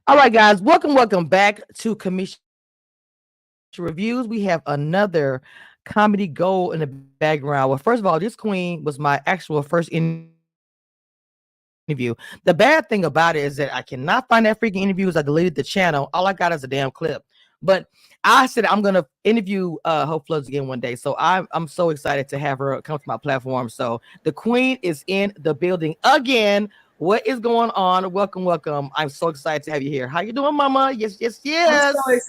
All right, guys, welcome back to Commission Reviews. We have another comedy gold in the background. Well, first of all, this queen was my actual first interview. The bad thing about it is that I cannot find that freaking interviews. I deleted the channel. All I got is a damn clip. But I said I'm gonna interview Hope Floods again one day. So I'm so excited to have her come to my platform. So the queen is in the building again. What is going on? Welcome. I'm so excited to have you here. How you doing, Mama? Yes. I'm so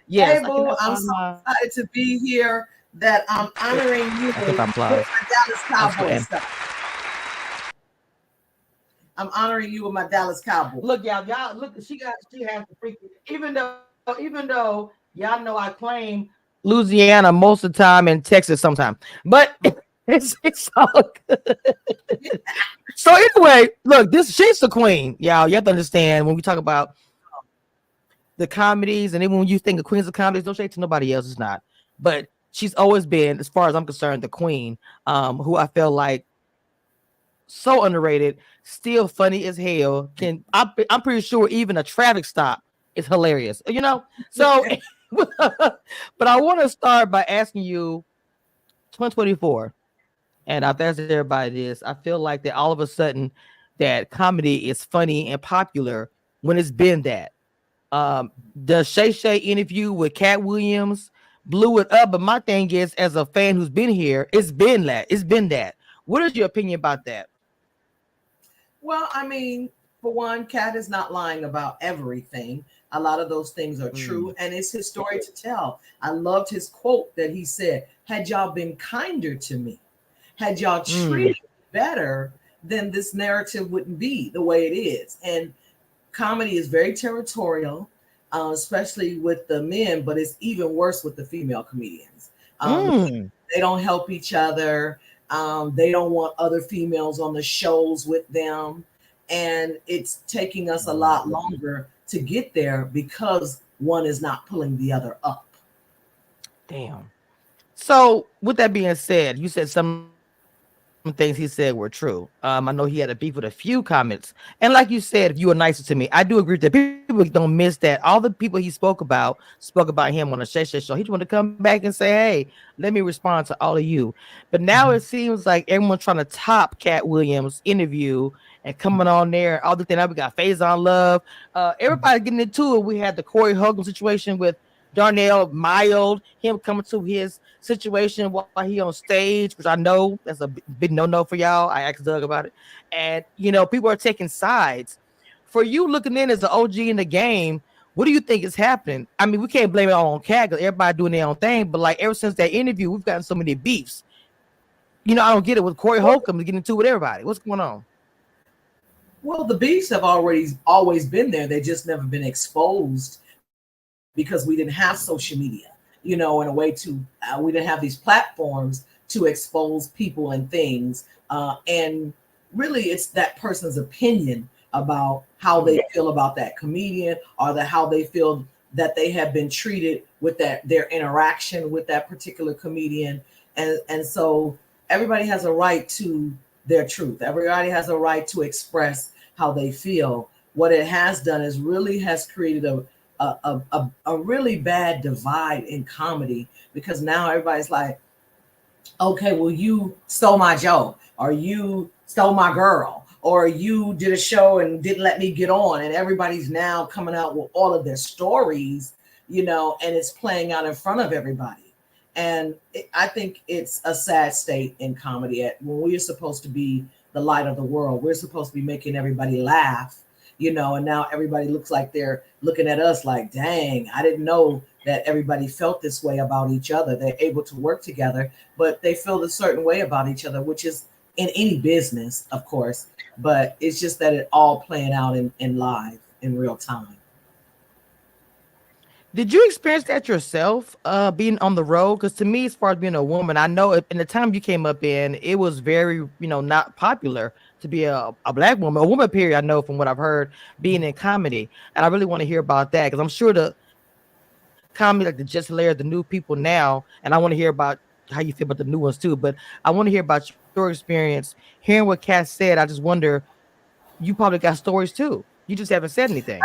Yes, I cannot find excited, my. Abel. I'm so excited to be here that I'm honoring I you can find applause. with my Dallas And Cowboy stuff. I'm honoring you with my Dallas Cowboy. look, y'all look. She has the freaking. Even though y'all know I claim Louisiana most of the time and Texas sometimes, but it's all good. So anyway, look, this she's the queen, y'all. You have to understand when we talk about the comedies, and even when you think of queens of comedies, don't say it to nobody else. It's not, but she's always been, as far as I'm concerned, the queen. Who I feel like so underrated, still funny as hell. I'm pretty sure even a traffic stop is hilarious. So. But I want to start by asking you, 2024, and I've asked everybody this. I feel like that all of a sudden that comedy is funny and popular when it's been that. The Shay Shay interview with Cat Williams blew it up. But my thing is, as a fan who's been here, it's been that. It's been that. What is your opinion about that? Well, I mean, for one, Cat is not lying about everything. A lot of those things are true, Mm. and it's his story to tell. I loved his quote that he said, "Had y'all been kinder to me, had y'all treated Mm. me better, then this narrative wouldn't be the way it is." And comedy is very territorial, especially with the men, but it's even worse with the female comedians. Mm. They don't help each other. They don't want other females on the shows with them. And it's taking us a lot longer to get there because one is not pulling the other up. Damn. So, with that being said, you said some things he said were true. I know he had a beef with a few comments, and like you said, if you were nicer to me, I do agree that people don't miss that. All the people he spoke about him on the Shay Shay show. He just wanted to come back and say, "Hey, let me respond to all of you." But now it seems like everyone's trying to top Cat Williams' interview and coming on there. All the thing now we got Phase on Love. Everybody getting into it. We had the Corey Hogan situation with Darnell Mild, him coming to his situation while he on stage, which I know that's a big no for y'all. I asked Doug about it, and people are taking sides. For you looking in as an OG in the game, what do you think is happening? I mean, we can't blame it all on Cat because everybody doing their own thing, but like ever since that interview, we've gotten so many beefs. I don't get it with Corey Well, Holcomb getting into with everybody. What's going on? well, the beefs have already always been there. They just never been exposed because we didn't have social media, in a way to we didn't have these platforms to expose people and things. And really, it's that person's opinion about how they feel about that comedian, or how they feel that they have been treated with their interaction with that particular comedian. And so everybody has a right to their truth. Everybody has a right to express how they feel. What it has done is really has created a really bad divide in comedy, because now everybody's like, okay, well, you stole my joke, or you stole my girl, or you did a show and didn't let me get on. And everybody's now coming out with all of their stories, and it's playing out in front of everybody. And I think it's a sad state in comedy when we're supposed to be the light of the world. We're supposed to be making everybody laugh, and now everybody looks like they're looking at us like, dang, I didn't know that everybody felt this way about each other. They're able to work together, but they feel a certain way about each other, which is in any business, of course. But it's just that it all playing out in live in real time. Did you experience that yourself, being on the road? Because to me, as far as being a woman, I know in the time you came up in, it was very, not popular to be a black woman, a woman, period. I know from what I've heard being in comedy. And I really want to hear about that because I'm sure the comedy, like the Just Hilarious, the new people now, and I want to hear about how you feel about the new ones too. But I want to hear about your experience. Hearing what Kat said, I just wonder, you probably got stories too. You just haven't said anything.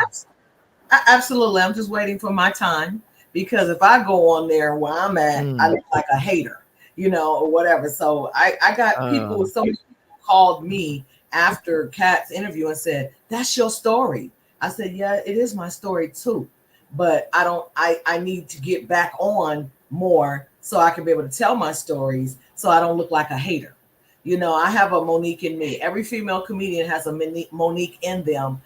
Absolutely. I'm just waiting for my time, because if I go on there where I'm at, I look like a hater, or whatever. So I got people, so many people called me after Kat's interview and said, "That's your story." I said, "Yeah, it is my story too, but I need to get back on more so I can be able to tell my stories so I don't look like a hater." I have a Monique in me. Every female comedian has a Monique in them,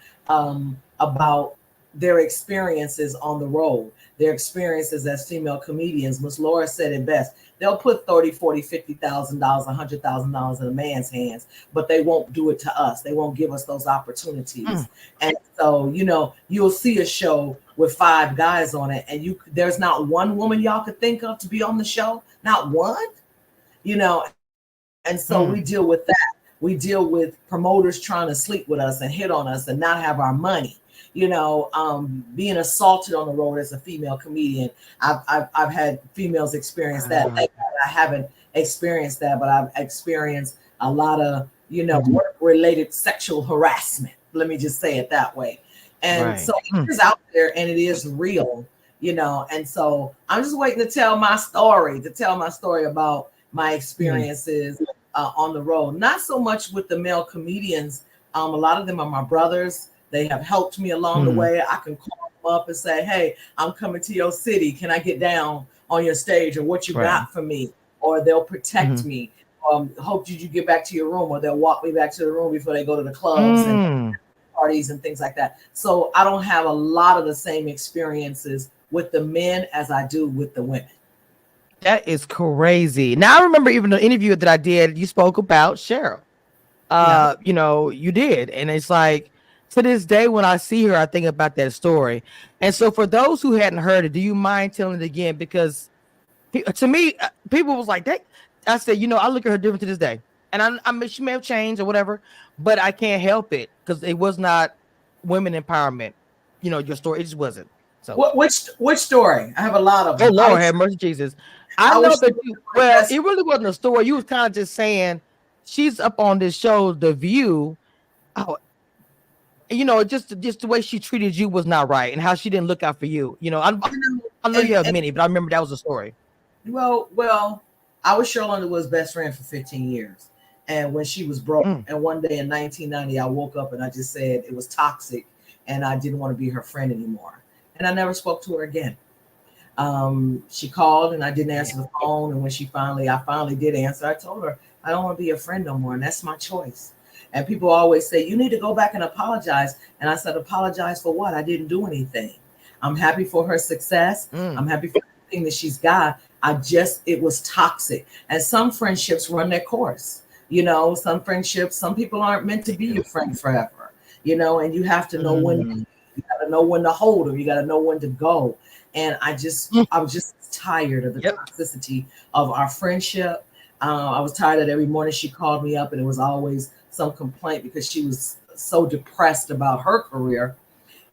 about their experiences on the road, their experiences as female comedians. Miss Laura said it best. They'll put 30, 40, $50,000, $100,000 in a man's hands, but they won't do it to us. They won't give us those opportunities. And so, you'll see a show with 5 guys on it, and there's not one woman y'all could think of to be on the show. Not one, and so we deal with that. We deal with promoters trying to sleep with us and hit on us and not have our money. Being assaulted on the road as a female comedian. I've had females experience that. Thank God I haven't experienced that, but I've experienced a lot of, work-related sexual harassment. Let me just say it that way. And so it is out there and it is real, and so I'm just waiting to tell my story, about my experiences on the road. Not so much with the male comedians. A lot of them are my brothers. They have helped me along the way. I can call them up and say, "Hey, I'm coming to your city. Can I get down on your stage, or what you got for me?" Or they'll protect me. Hope did you get back to your room, or they'll walk me back to the room before they go to the clubs and parties and things like that. So I don't have a lot of the same experiences with the men as I do with the women. That is crazy. Now I remember even the interview that I did, you spoke about Cheryl. You did. And it's like, to this day, when I see her, I think about that story. And so for those who hadn't heard it, do you mind telling it again? Because to me, people was like that. I said, I look at her different to this day. And I mean, she may have changed or whatever, but I can't help it because it was not women empowerment. Your story, it just wasn't. So which story? I have a lot of them. Oh Lord, have mercy, Jesus. I know that it really wasn't a story. You was kind of just saying she's up on this show, The View. Oh, just the way she treated you was not right, and how she didn't look out for you. I know you have many, but I remember that was a story. Well, I was Cheryl Underwood's best friend for 15 years, and when she was broke, and one day in 1990, I woke up and I just said it was toxic, and I didn't want to be her friend anymore, and I never spoke to her again. She called and I didn't answer the phone, and when I finally did answer, I told her I don't want to be a friend no more, and that's my choice. And people always say, "You need to go back and apologize." And I said, "Apologize for what? I didn't do anything. I'm happy for her success. I'm happy for everything that she's got. It was toxic." And some friendships run their course. Some friendships, some people aren't meant to be your friend forever, and you have to know when, you got to know when to hold them. You got to know when to go. And I was just tired of the toxicity of our friendship. I was tired that every morning she called me up and it was always some complaint because she was so depressed about her career.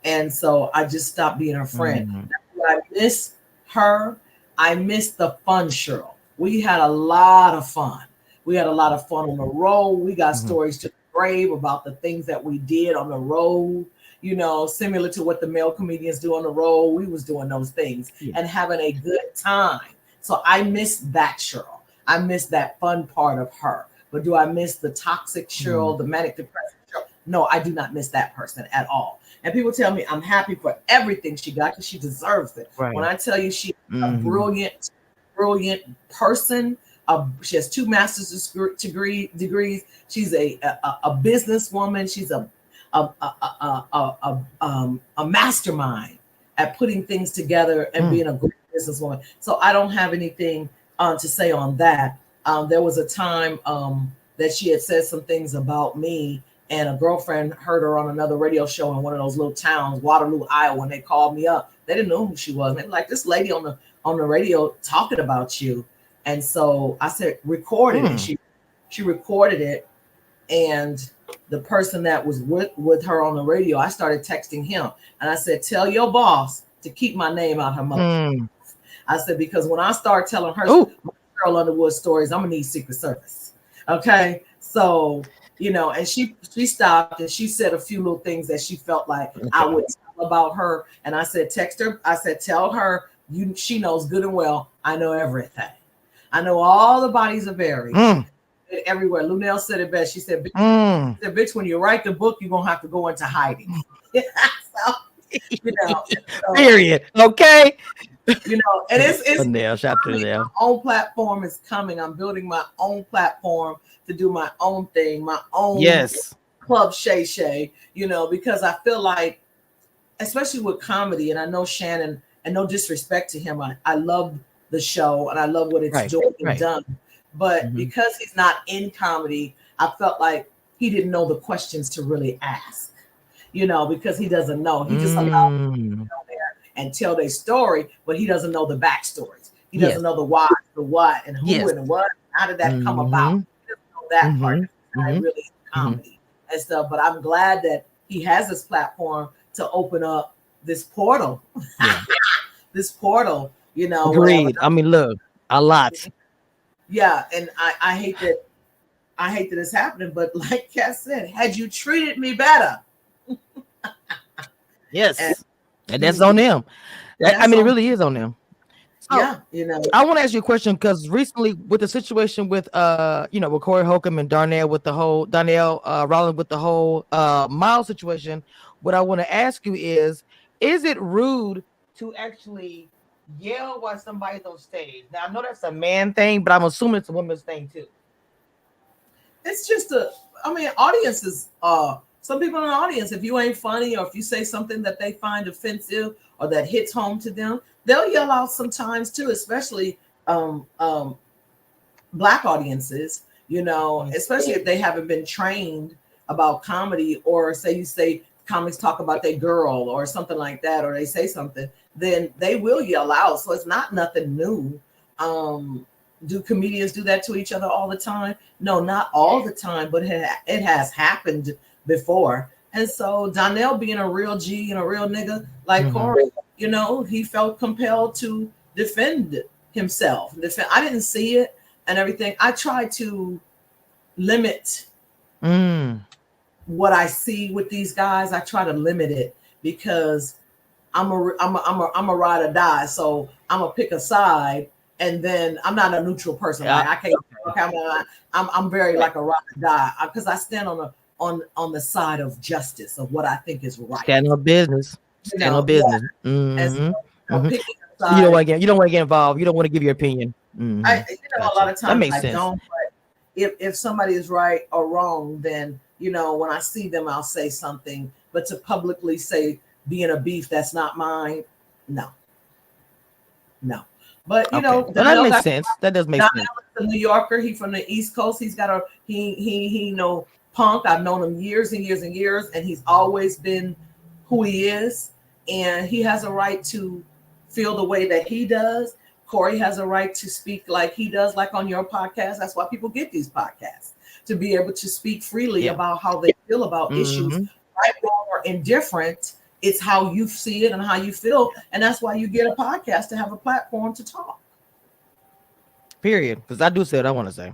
And so I just stopped being her friend. I miss her. I miss the fun, Cheryl. We had a lot of fun. We had a lot of fun on the road. We got stories to the grave about the things that we did on the road. Similar to what the male comedians do on the road. We was doing those things and having a good time. So I miss that Cheryl. I miss that fun part of her. But do I miss the toxic Cheryl, the manic depressive Cheryl? No, I do not miss that person at all. And people tell me I'm happy for everything she got because she deserves it. When I tell you she's a brilliant person, she has 2 master's degrees. She's a businesswoman. She's a mastermind at putting things together and being a great businesswoman. So I don't have anything to say on that. There was a time that she had said some things about me, and a girlfriend heard her on another radio show in one of those little towns, Waterloo, Iowa. When they called me up, they didn't know who she was. And they were like, "This lady on the radio talking about you." And so I said, "Record it." And she recorded it. And the person that was with her on the radio, I started texting him. And I said, "Tell your boss to keep my name out her mouth." I said, because when I start telling her Cheryl Underwood stories, I'm going to need Secret Service. Okay. So, and she stopped and she said a few little things that she felt like I would about her. And I said, text her. I said, tell her she knows good and well. I know everything. I know all the bodies of Aries everywhere. Lunel said it best. She said, bitch, when you write the book, you're gonna have to go into hiding. So, so, period. Okay. And it's Nail, shout to my own platform is coming. I'm building my own platform to do my own thing, my own Club Shay Shay, because I feel like, especially with comedy, and I know Shannon, and no disrespect to him, I love the show and I love what it's doing and done. But because he's not in comedy, I felt like he didn't know the questions to really ask, because he doesn't know. He just allowed people to go there and tell their story, but he doesn't know the backstories. He doesn't know the why, the what, and who and what. How did that come about? He doesn't know that part. I really comedy and stuff. But I'm glad that he has this platform to open up this portal. This portal, Agreed. I mean, look, a lot. Yeah, and I hate that it's happening, but like Kat said, had you treated me better. Yes. And that's on them. I mean, it really is on them. So, I want to ask you a question, because recently with the situation with with Corey Holcomb and Darnell Rollins with the whole Miles situation, what I want to ask you is it rude to actually yell while somebody's on stage? Now I know that's a man thing, but I'm assuming it's a woman's thing too. It's just audiences, some people in the audience, if you ain't funny or if you say something that they find offensive or that hits home to them, they'll yell out sometimes too, especially Black audiences, especially if they haven't been trained about comedy, or you say comics talk about their girl or something like that, or they say something, then they will yell out. So it's not nothing new. Do comedians do that to each other all the time? No, not all the time, but it has happened before. And so Donnell, being a real G and a real nigga like Corey, he felt compelled to defend himself. I didn't see it and everything. I try to limit what I see with these guys. I try to limit it because I'm a ride or die. So I'm gonna pick a side, and then I'm not a neutral person. Like I can't. I'm very like a ride or die because I stand on the side of justice, of what I think is right. Stand on business. Stand on business. So, picking a side, you don't want to get involved. You don't want to give your opinion. A lot of times that makes sense. Don't. But if somebody is right or wrong, then when I see them, I'll say something. But to publicly say being a beef that's not mine, no. But that makes sense. That does make sense. A New Yorker, he from the East Coast. He's got he know Punk. I've known him years and years and years, and he's always been who he is, and he has a right to feel the way that he does. Corey has a right to speak like he does, like on your podcast. That's why people get these podcasts, to be able to speak freely about how they feel about issues, right, wrong, or indifferent. It's how you see it and how you feel, and that's why you get a podcast, to have a platform to talk. Period. Because I do say what I want to say.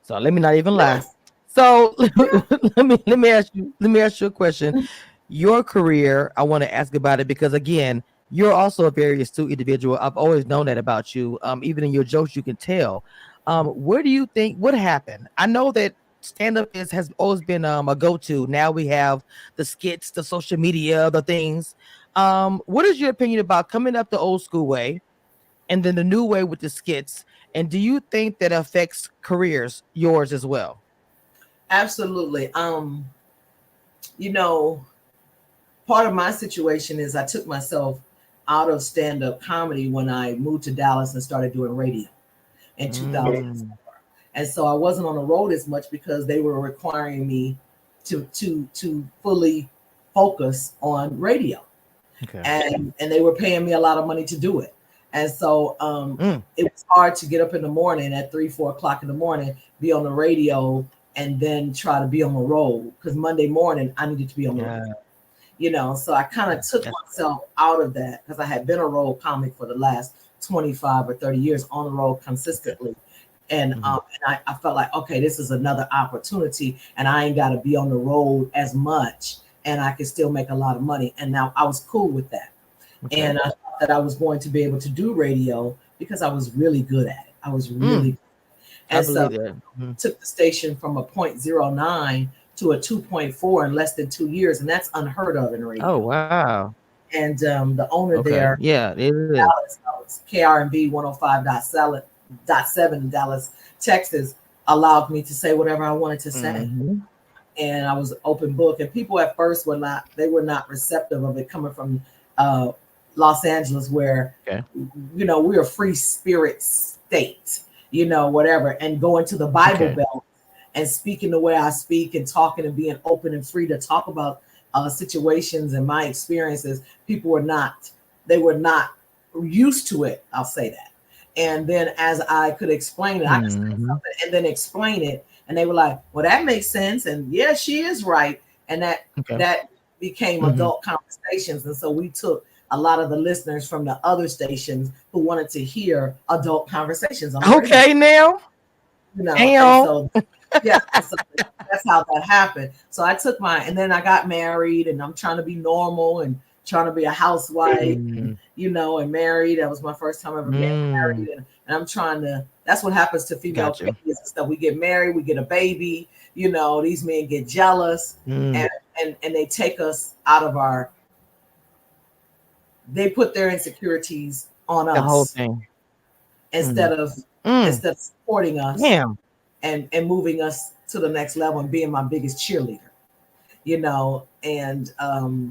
So let me not even lie. So let me ask you a question. Your career, I want to ask about it because, again, you're also a very astute individual. I've always known that about you. Even in your jokes, you can tell. Where do you think what happened? I know that stand-up has always been a go-to. Now we have the skits, the social media, the things. What is your opinion about coming up the old school way and then the new way with the skits? And do you think that affects careers, yours as well? Absolutely. Part of my situation is I took myself out of stand-up comedy when I moved to Dallas and started doing radio in 2004. And so I wasn't on the road as much because they were requiring me to fully focus on radio. Okay. And they were paying me a lot of money to do it. And so it was hard to get up in the morning at 3-4 o'clock in the morning, be on the radio, and then try to be on the road, because Monday morning I needed to be on the road. So I kind of took myself out of that because I had been a road comic for the last 25 or 30 years on the road consistently. And I felt like, okay, this is another opportunity, and I ain't got to be on the road as much and I could still make a lot of money. And now I was cool with that. Okay. And I thought that I was going to be able to do radio because I was really good at it. I was Mm, really, I and so believe that. took the station from a .09 to a 2.4 in less than 2 years, and that's unheard of in Oh, radio. wow. And the owner Okay. there, Yeah, it is. Dallas, KRMB 105.7 in Dallas, Texas, allowed me to say whatever I wanted to say. Mm-hmm. And I was an open book. And people at first were not receptive of it coming from uh, Los Angeles, where Okay. we're a free spirit state, whatever, and going to the Bible Okay. Belt and speaking the way I speak and talking and being open and free to talk about situations and my experiences. People were not used to it. I'll say that. And then as I could explain it, I could say Mm-hmm. something and then explain it, and they were like, "Well, that makes sense," and yeah, she is right, and Okay. that became Mm-hmm. adult conversations, and so we took a lot of the listeners from the other stations who wanted to hear adult conversations on the radio, Okay, now. and Damn. so yeah, so that's how that happened. So I took and then I got married, and I'm trying to be normal and trying to be a housewife, Mm, and married. That was my first time ever getting married, and I'm trying to. That's what happens to female Gotcha. comedians and stuff. We get married, we get a baby. These men get jealous, Mm, and they take us out of our. They put their insecurities on the whole us thing. instead of Mm, supporting us damn. and moving us to the next level and being my biggest cheerleader. And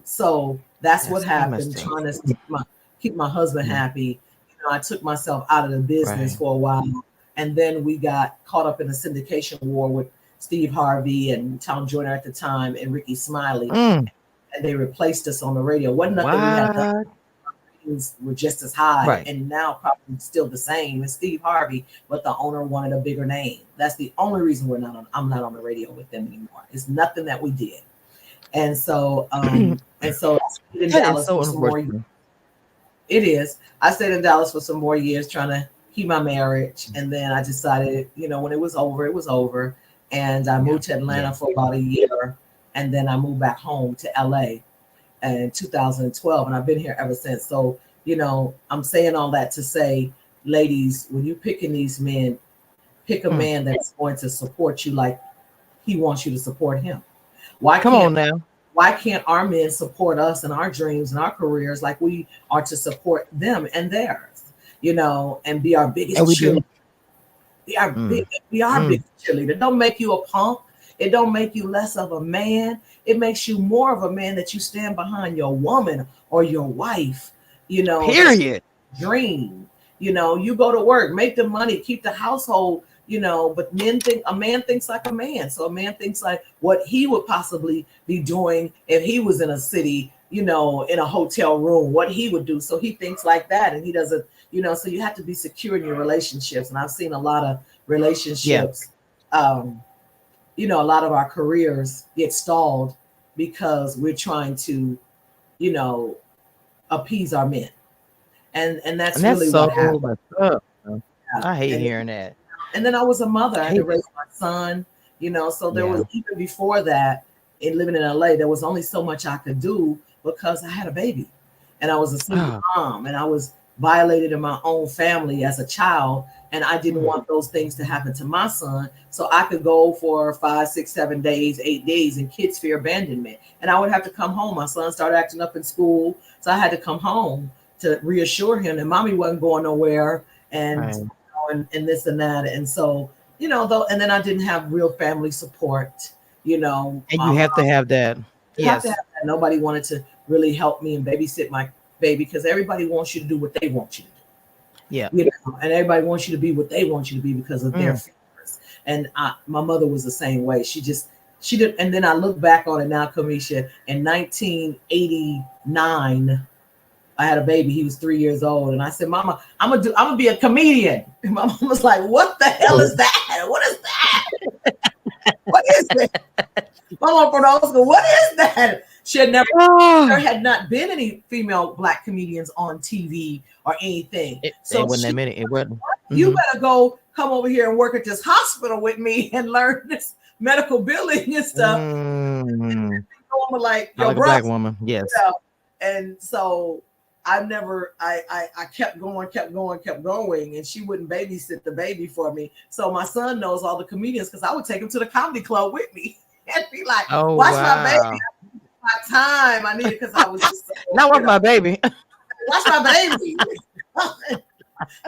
so that's what That's happened. interesting. Trying to keep my husband Mm, happy. I took myself out of the business right. for a while, and then we got caught up in a syndication war with Steve Harvey and Tom Joyner at the time and Ricky Smiley, Mm, and they replaced us on the radio. Wasn't nothing we had done. what? Ratings were just as high, Right. and now probably still the same as Steve Harvey, but the owner wanted a bigger name. That's the only reason I'm not on the radio with them anymore. It's nothing that we did. And so I stayed in That is Dallas so for some more years. unfortunate. It is. I stayed in Dallas for some more years trying to keep my marriage. And then I decided, when it was over, it was over. And I moved to Atlanta Yeah. for about a year. And then I moved back home to LA in 2012. And I've been here ever since. So, I'm saying all that to say, ladies, when you're picking these men, pick a man that's going to support you like he wants you to support him. Come on now. Why can't our men support us and our dreams and our careers like we are to support them and theirs, and be our biggest And we do. cheerleader? Be our biggest cheerleader. Don't make you a punk. It don't make you less of a man. It makes you more of a man that you stand behind your woman or your wife, Period. dream. You go to work, make the money, keep the household, but a man thinks like a man. So a man thinks like what he would possibly be doing if he was in a city, in a hotel room, what he would do. So he thinks like that, and he doesn't, so you have to be secure in your relationships. And I've seen a lot of relationships, a lot of our careers get stalled because we're trying to, appease our men. And that's really so what happened. messed up. I hate And hearing that. And then I was a mother. I had to raise my son, so there was, even before that, in living in LA, there was only so much I could do because I had a baby and I was a single mom, and I was violated in my own family as a child. And I didn't want those things to happen to my son. So I could go for 5, 6, 7 days, 8 days, and kids fear abandonment. And I would have to come home. My son started acting up in school. So I had to come home to reassure him that mommy wasn't going nowhere. And and this and that. And so, and then I didn't have real family support, And you have to have that. You have to have that. Nobody wanted to really help me and babysit my baby because everybody wants you to do what they want you to do. Yeah. And everybody wants you to be what they want you to be because of their feelings. And my mother was the same way. She did. And then I look back on it now, Kamisha, in 1989, I had a baby. He was 3 years old. And I said, Mama, I'm gonna be a comedian. And my mom was like, what the hell is that? What is that? What is that? My mom from old school, what is that? She had there had not been any female Black comedians on TV or anything. It wasn't that many. It wasn't. You better go come over here and work at this hospital with me and learn this medical billing and stuff. And going woman like Not your like a black brother. woman. Yes. You know? And so I kept going, and she wouldn't babysit the baby for me. So my son knows all the comedians because I would take him to the comedy club with me and be like, Oh watch my baby, wow. my time. I needed because I was just so, Not with my baby. watch my baby.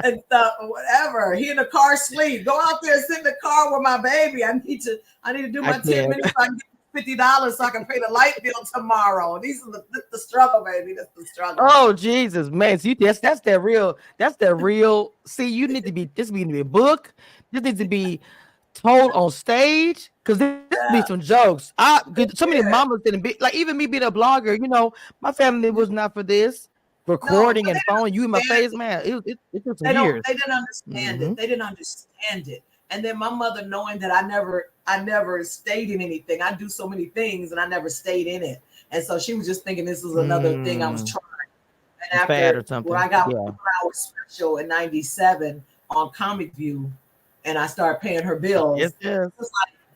And stuff or whatever. He in the car sleep. Go out there and sit in the car with my baby. I need to do my 10 minutes so I can get $50 so I can pay the light bill tomorrow. These are the struggle, baby. That's the struggle. Oh Jesus, man! So that's that real. That's that real. See, you need to be. This needs to be a book. This needs to be told on stage because this be some jokes. So many mamas didn't be like even me being a blogger. You know, my family was not for this recording and phone. You in my face, man. It took some years. They didn't understand it. They didn't understand it. And then my mother, knowing that I never stayed in anything. I do so many things and I never stayed in it. And so she was just thinking this was another thing I was trying. And after when I got 1 hour special in '97 on Comic View, and I started paying her bills, yes. It was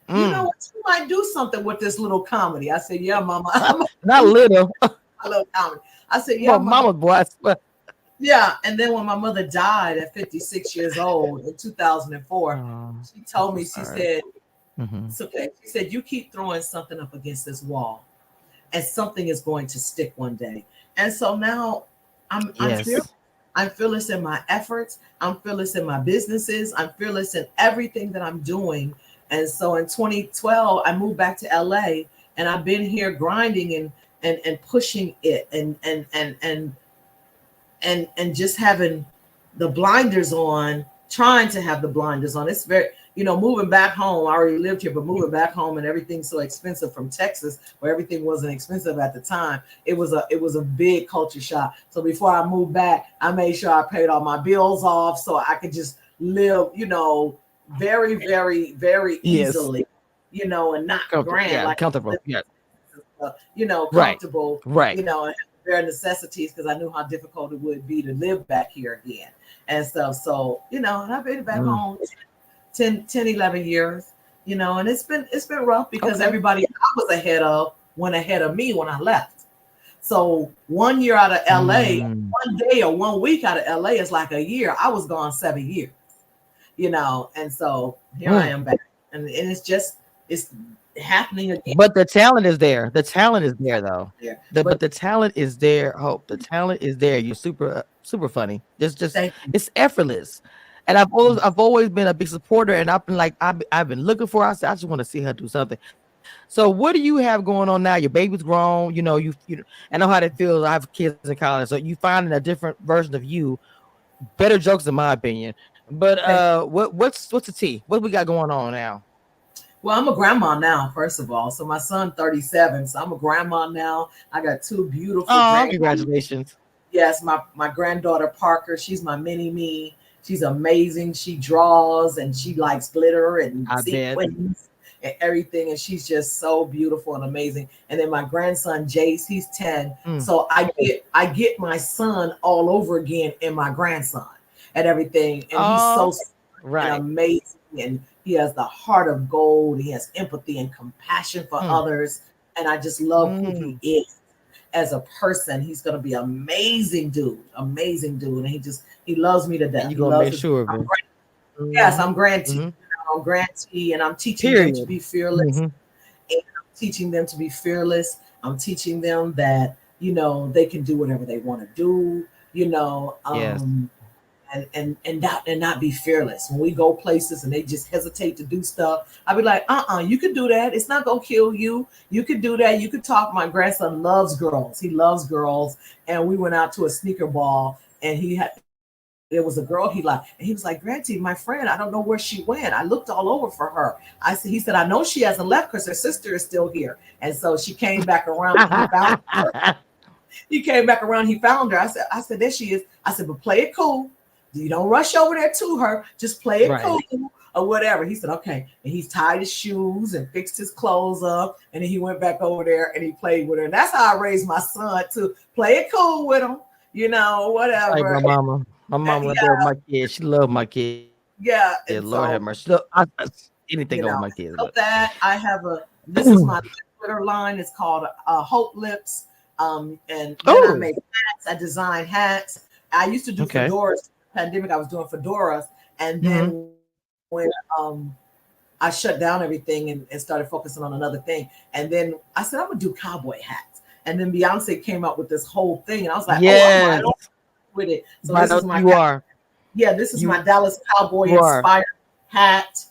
like, you know what, you might do something with this little comedy. I said, yeah, mama. Not little. I love comedy. I said, yeah, mama boy. Yeah, and then when my mother died at 56 years old in 2004, she told me, she said, it's okay. She said, you keep throwing something up against this wall and something is going to stick one day. And so now I'm fearless in my efforts. I'm fearless in my businesses. I'm fearless in everything that I'm doing. And so in 2012, I moved back to LA and I've been here grinding and pushing it and just having the blinders on, trying to have the blinders on. It's very, moving back home. I already lived here, but moving back home and everything's so expensive from Texas, where everything wasn't expensive at the time. It was a big culture shock. So before I moved back, I made sure I paid all my bills off so I could just live, very, very, very easily, and not grand, like comfortable. Yeah. Comfortable, right. And bare necessities because I knew how difficult it would be to live back here again and stuff. So, and I've been back home 10, 11 years, and it's been rough because everybody I was ahead of went ahead of me when I left. So 1 year out of LA, 1 day or 1 week out of LA is like a year. I was gone 7 years, and so here I am back. And it's happening again. But the talent is there. The talent is there though. Yeah. But the talent is there, Hope. The talent is there. You're super funny. It's effortless. And I've always been a big supporter, and I've been like, I've been looking for her. I said, I just want to see her do something. So what do you have going on now? Your baby's grown, you I know how that feels. I have kids in college, so you finding a different version of you. Better jokes in my opinion. But what's the tea? What we got going on now? Well, I'm a grandma now, first of all. So my son 37. So I'm a grandma now. I got 2 beautiful congratulations. Yes, my granddaughter Parker, she's my mini-me. She's amazing. She draws and she likes glitter and sequins and everything. And she's just so beautiful and amazing. And then my grandson Jace, he's 10. So I get my son all over again in my grandson and everything. And he's so and amazing. And he has the heart of gold. He has empathy and compassion for others. And I just love who he is as a person. He's going to be amazing dude. And he loves me to death. You're going to make sure of it. Yes, I'm grantee. I'm grantee, and I'm teaching them to be fearless. And I'm teaching them to be fearless. I'm teaching them that, they can do whatever they want to do, and not be fearless. When we go places and they just hesitate to do stuff, I'll be like, you can do that. It's not gonna kill you. You could do that. You could talk. My grandson loves girls. He loves girls. And we went out to a sneaker ball, and there was a girl he liked, and he was like, Granty, my friend, I don't know where she went. I looked all over for her. He said, I know she hasn't left because her sister is still here. And so she came back around. And he found her. He came back around. He found her. I said, there she is. I said, but play it cool. You don't rush over there to her. Just play it cool or whatever. He said, okay. And he's tied his shoes and fixed his clothes up. And then he went back over there and he played with her. And that's how I raised my son to play it cool with him, whatever. Like my mama went there with my kids. She loved my kids. Yeah. Lord have mercy. Anything over my kids. That I have this is my glitter line. It's called Hope Lips. And then I Oh, make hats. I design hats. I used to do okay. fedoras. Pandemic, I was doing fedoras, and Hmm. then when I shut down everything and started focusing on another thing, and then I said I'm gonna do cowboy hats. And then Beyonce came up with this whole thing, and I was like, "Oh, I'm right Yes, on with it." So right. this is my You are. yeah, this is my You Dallas Cowboy you are. inspired hat.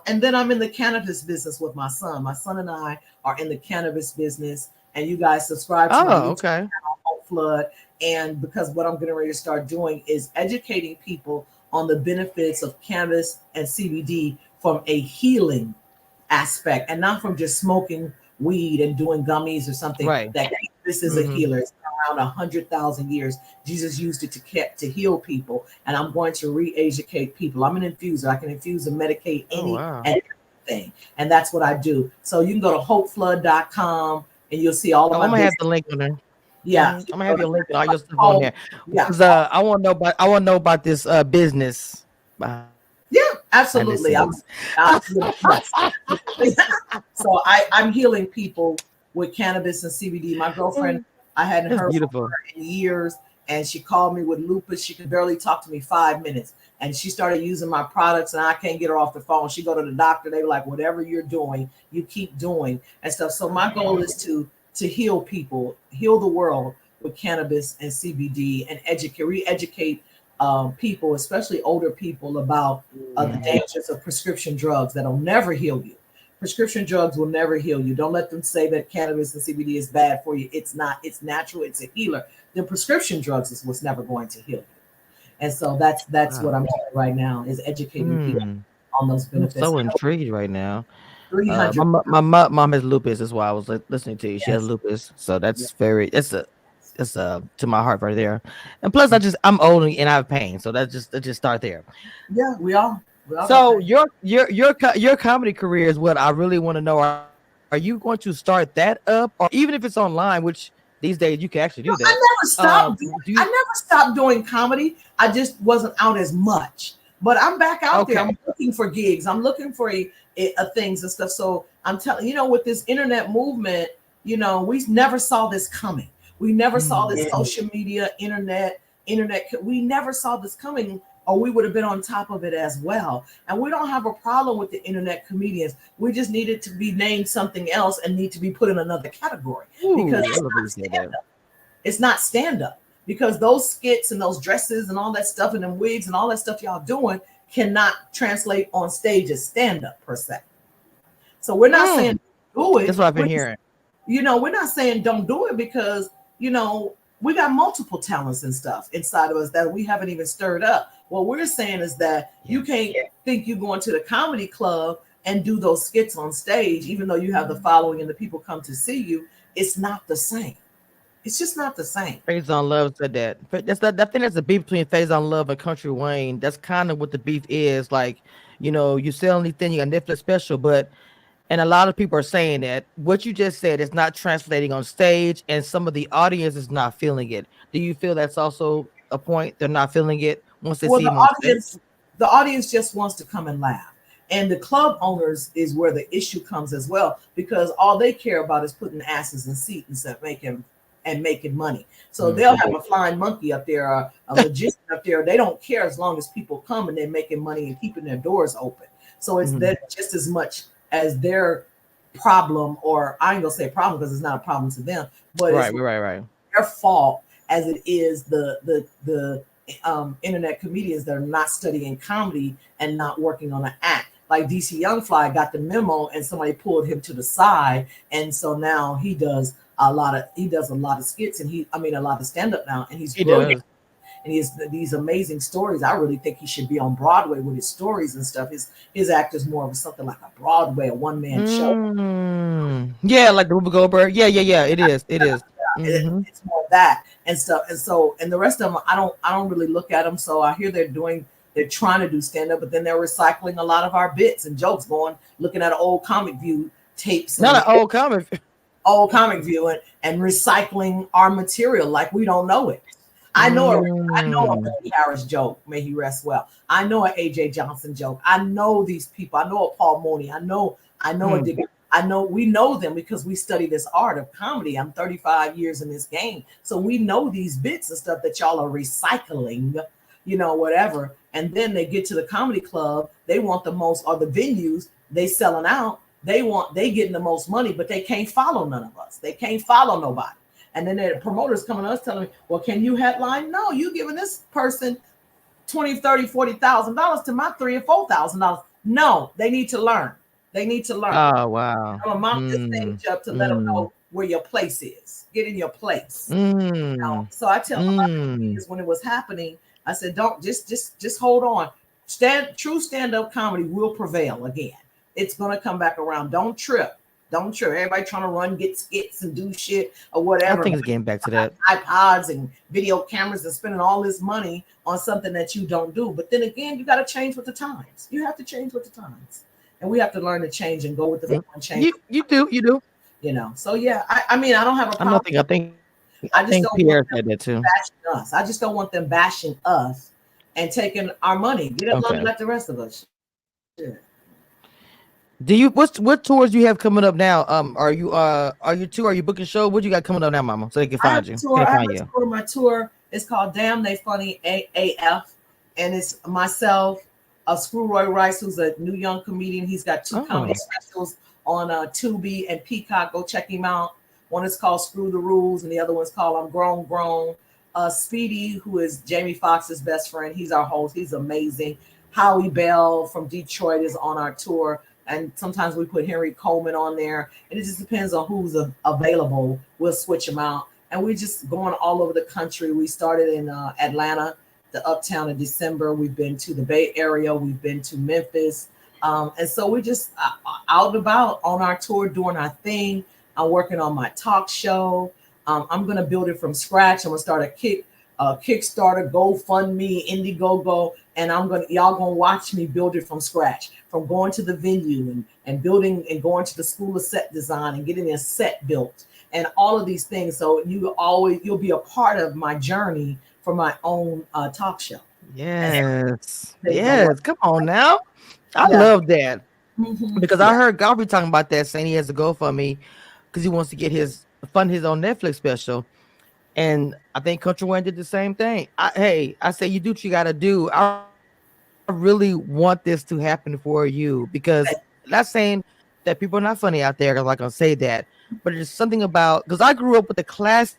And then I'm in the cannabis business with my son. My son and I are in the cannabis business, and you guys subscribe to my Oh, YouTube okay. channel, Hope Flood. And because what I'm getting ready to start doing is educating people on the benefits of cannabis and CBD from a healing aspect, and not from just smoking weed and doing gummies or something. Right. That this is a Hmm. healer. It's been around 100,000 years. Jesus used it to heal people, and I'm going to re-educate people. I'm an infuser. I can infuse and medicate Oh, any wow. and everything, and that's what I do. So you can go to hopeflood.com and you'll see all of Oh, my I'm gonna have business. the link on there. Yeah, I'm you gonna can have go to your link and all your stuff on home. there Yeah, because I want to know about this business behind the yeah, scenes. absolutely. Yes. So I'm healing people with cannabis and CBD. My girlfriend, I hadn't That's heard from beautiful. her in years, and she called me with lupus. She could barely talk to me 5 minutes, and she started using my products, and I can't get her off the phone. She go to the doctor. They were like, "Whatever you're doing, you keep doing," and stuff. So my goal is to heal people, heal the world with cannabis and CBD, and re-educate people, especially older people, about the Mm. dangers of prescription drugs that'll never heal you. Prescription drugs will never heal you. Don't let them say that cannabis and CBD is bad for you. It's not. It's natural. It's a healer. The prescription drugs is what's never going to heal you. And so that's what Wow. I'm doing right now, is educating people Hmm. on those I'm benefits. so intrigued right now. Three hundred. Mom has lupus. That's why I was listening to you. She has Yes. lupus, so Yes. that's very it's a to my heart right there. And plus, I'm old and I have pain, so that just start there. Yeah, we all got So pain. your comedy career is what I really want to know. Are you going to start that up, or even if it's online, which these days you can actually do that? No, I never stopped. Do you? I never stopped doing comedy. I just wasn't out as much. But I'm back out there. Okay. I'm looking for gigs. I'm looking for things and stuff. So I'm telling with this internet movement, we never saw this coming. We never saw this Mm. social media, internet. We never saw this coming, or we would have been on top of it as well. And we don't have a problem with the internet comedians. We just needed to be named something else and need to be put in another category, because Ooh, I it's love not when you said that. stand up. It's not stand up, because those skits and those dresses and all that stuff and them wigs and all that stuff y'all doing cannot translate on stage as stand up per se. So we're not Mm. saying do That's it. what I've been hearing. We're not saying don't do it, because we got multiple talents and stuff inside of us that we haven't even stirred up. What we're saying is that you Yes. can't think you're going to the comedy club and do those skits on stage, even though you have the following and the people come to see you. It's not the same. It's just not the same. Phase on Love said that. That's that. I think that's the beef between Phase on Love and Country Wayne. That's kind of what the beef is. Like, you sell anything, you got Netflix special, and a lot of people are saying that what you just said is not translating on stage, and some of the audience is not feeling it. Do you feel that's also a point? They're not feeling it once they Well, see him on stage. the audience just wants to come and laugh. And the club owners is where the issue comes as well, because all they care about is putting asses in seats and making money. So they'll have a flying monkey up there, a magician up there. They don't care as long as people come and they're making money and keeping their doors open. So it's that just as much as their problem, or I ain't gonna say problem because it's not a problem to them, but it's Right. their fault as it is the internet comedians that are not studying comedy and not working on an act. Like DC Young Fly got the memo and somebody pulled him to the side, and so now he does a lot of skits, and a lot of stand up now, and he's He brilliant. does. And he has these amazing stories. I really think he should be on Broadway with his stories and stuff. His act is more of something like a Broadway, a one man show. Yeah, like the Ruby Goldberg. Yeah. It is. It is. Mm-hmm. It's more of that and stuff. And the rest of them, I don't really look at them. So I hear they're trying to do stand up, but then they're recycling a lot of our bits and jokes, looking at old Comic View tapes Not and an old comic. old Comic View and recycling our material like we don't know it. I know a Billy Harris joke, may he rest well. I know an AJ Johnson joke. I know these people. I know a Paul Mooney. I know a Digger. we know them because we study this art of comedy. I'm 35 years in this game. So we know these bits and stuff that y'all are recycling, whatever. And then they get to the comedy club, they want the most, or the venues, they selling out. They getting the most money, but they can't follow none of us. They can't follow nobody. And then the promoters coming to us telling me, well, can you headline? No, you giving this person $20, $30, $40,000 to my $3,000 or $4,000. No, they need to learn. They need to learn. Oh wow. I'm gonna mount this stage up to let them know where your place is. Get in your place. So I tell them when it was happening, I said, don't just hold on. True stand-up comedy will prevail again. It's gonna come back around. Don't trip. Don't trip. Everybody trying to get skits and do shit or whatever. I think it's getting back to that. iPods and video cameras and spending all this money on something that you don't do. But then again, you got to change with the times. You have to change with the times. And we have to learn to change and go with the change. You do. So yeah, I mean, I don't have a problem. I think Pierre said that too. Bashing us. I just don't want them bashing us and taking our money. Get up like the rest of us. Yeah. Do you what tours do you have coming up now? Are you booking show? What you got coming up now, Mama? So they can find you. My tour is called Damn They Funny AF, and it's myself, Screw Roy Rice, who's a new young comedian. He's got 2 comedy specials on Tubi and Peacock. Go check him out. One is called Screw the Rules, and the other one's called I'm Grown. Speedy, who is Jamie Foxx's best friend, he's our host. He's amazing. Howie Bell from Detroit is on our tour. And sometimes we put Henry Coleman on there, and it just depends on who's available. We'll switch them out, and we're just going all over the country. We started in Atlanta, the Uptown, in December. We've been to the Bay Area. We've been to Memphis, and so we're just out and about on our tour doing our thing. I'm working on my talk show. I'm going to build it from scratch. I'm going to start a Kickstarter, GoFundMe, Indiegogo, and y'all gonna watch me build it from scratch, from going to the venue and building and going to the school of set design and getting a set built and all of these things. So you'll be a part of my journey for my own talk show. Yes. Come on now. I love that. Because I heard Godfrey talking about that, saying he has a GoFundMe because he wants to fund his own Netflix special. And I think Country Wayne did the same thing. I say you do what you got to do. I really want this to happen for you, because not saying that people are not funny out there, because I'm not gonna say that, but there's something about, because I grew up with the classic,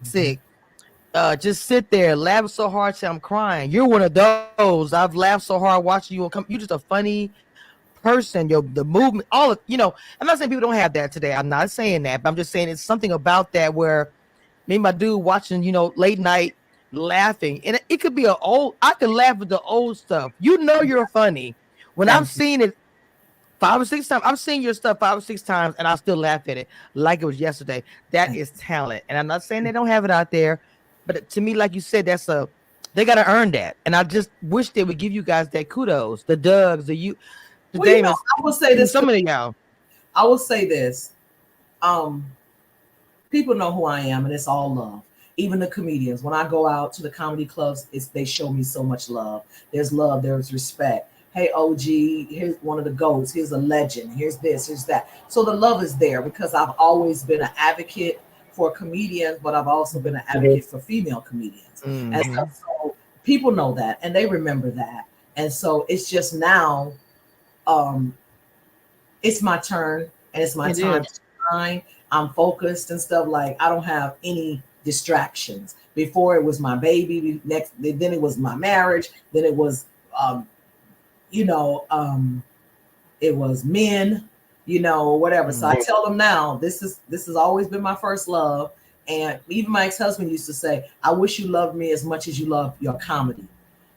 just sit there, laugh so hard, say I'm crying. You're one of those. I've laughed so hard watching you. You're just a funny person. The movement, all of I'm not saying people don't have that today. I'm not saying that, but I'm just saying it's something about that where me and my dude watching, late night laughing. And it could be I can laugh at the old stuff. You're funny. When I've seen it 5 or 6 times, I've seen your stuff 5 or 6 times, and I still laugh at it like it was yesterday. That is talent. And I'm not saying they don't have it out there, but to me, like you said, they got to earn that. And I just wish they would give you guys that kudos. The Dougs, the Damons. I will say this. Some of y'all. I will say this. People know who I am, and it's all love. Even the comedians, when I go out to the comedy clubs, they show me so much love. There's love, there's respect. Hey, OG, here's one of the GOATs. Here's a legend. Here's this, here's that. So the love is there because I've always been an advocate for comedians, but I've also been an advocate for female comedians. And so people know that, and they remember that. And so it's just now, it's my turn, and it's my time to shine. I'm focused and stuff. Like, I don't have any distractions. Before, it was my baby, then it was my marriage, then it was it was men, whatever. So I tell them now, this has always been my first love. And even my ex-husband used to say, I wish you loved me as much as you love your comedy.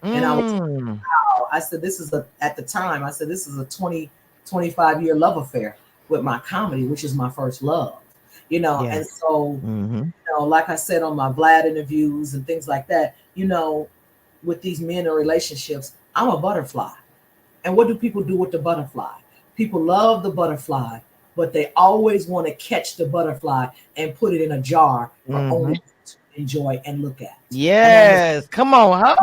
And I said, this is at the time, I said, this is a 25-year love affair with my comedy, which is my first love, and so, like I said on my Vlad interviews and things like that, with these men in relationships, I'm a butterfly. And what do people do with the butterfly? People love the butterfly, but they always want to catch the butterfly and put it in a jar for only to enjoy and look at. Yes, come on, huh?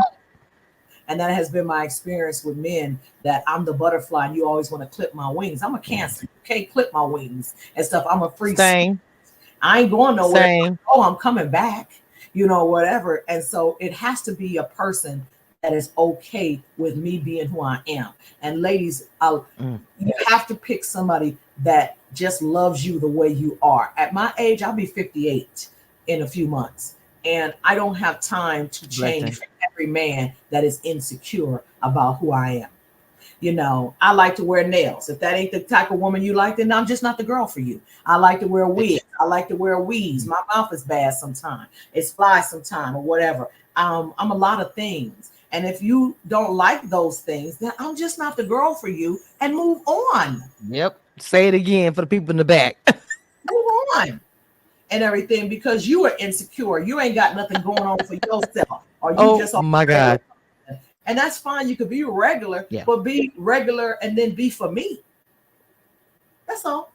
And that has been my experience with men, that I'm the butterfly and you always want to clip my wings. I'm a Cancer. You okay, clip my wings and stuff. I'm a free Same. I ain't going nowhere. Same. Oh, I'm coming back, whatever. And so it has to be a person that is okay with me being who I am. And ladies, you have to pick somebody that just loves you the way you are. At my age, I'll be 58 in a few months. And I don't have time to change for every man that is insecure about who I am. I like to wear nails. If that ain't the type of woman you like, then I'm just not the girl for you. I like to wear wigs. I like to wear weaves. My mouth is bad sometimes. It's fly sometime or whatever. I'm a lot of things. And if you don't like those things, then I'm just not the girl for you, and move on. Yep. Say it again for the people in the back. Move on and everything, because you are insecure. You ain't got nothing going on for yourself. Or you just my God. And that's fine. You could be regular, but be regular and then be for me. That's all.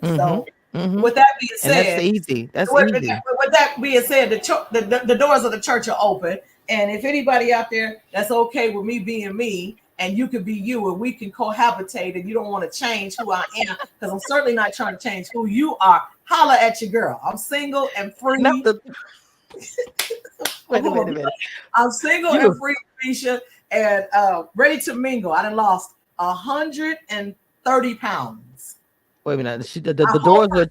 So with that being said, and that's easy. That's easy. With that being said, the doors of the church are open. And if anybody out there that's okay with me being me, and you could be you, and we can cohabitate, and you don't want to change who I am, because I'm certainly not trying to change who you are, holla at your girl. I'm single and free. Wait a minute. I'm single and free, Misha, and ready to mingle. I done lost 130 pounds. Wait a minute. The doors are.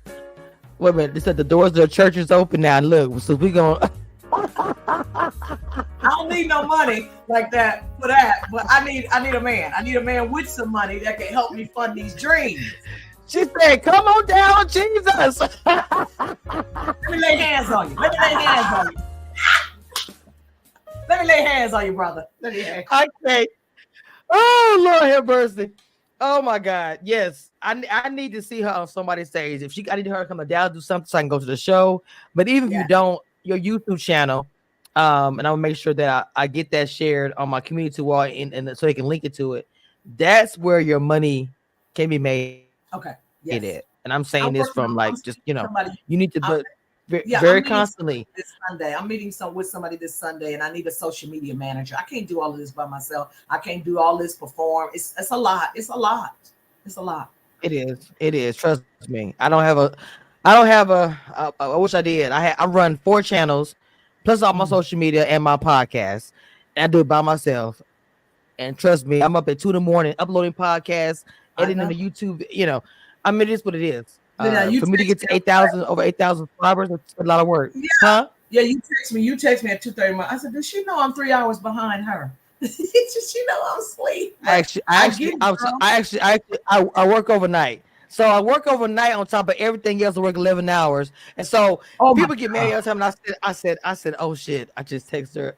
Wait a minute. They said the doors of the church is open now. Look, so we gonna. I don't need no money like that for that, but I need a man. I need a man with some money that can help me fund these dreams. She said, "Come on down, Jesus." Let me lay hands on you. Let me lay hands on you. Let me lay hands on you, brother. Let me lay. Okay. Oh, Lord have mercy. Oh my God. Yes. I need to see her on somebody's stage. I need her to come down, do something so I can go to the show. But even if you don't, your YouTube channel, and I'll make sure that I get that shared on my community wall and so they can link it to it. That's where your money can be made. Okay. Yes. And I'm saying this from you need to very constantly. This Sunday, I'm meeting with somebody this Sunday, and I need a social media manager. I can't do all of this by myself. I can't do all this perform. It's a lot. It's a lot. It's a lot. It is. It is. Trust me. I don't have a. I wish I did. I run 4 channels, plus all my social media and my podcast. And I do it by myself. And trust me, I'm up at 2 a.m. uploading podcasts, editing the YouTube. I mean, it is what it is. For me to get to over 8,000 subscribers, it's a lot of work. Yeah. Huh? Yeah, you text me at 2:30. I said, does she know I'm 3 hours behind her? She know I'm asleep. I work overnight. So I work overnight on top of everything else. I work 11 hours. And so people get mad every time. And I said, oh shit, I just text her.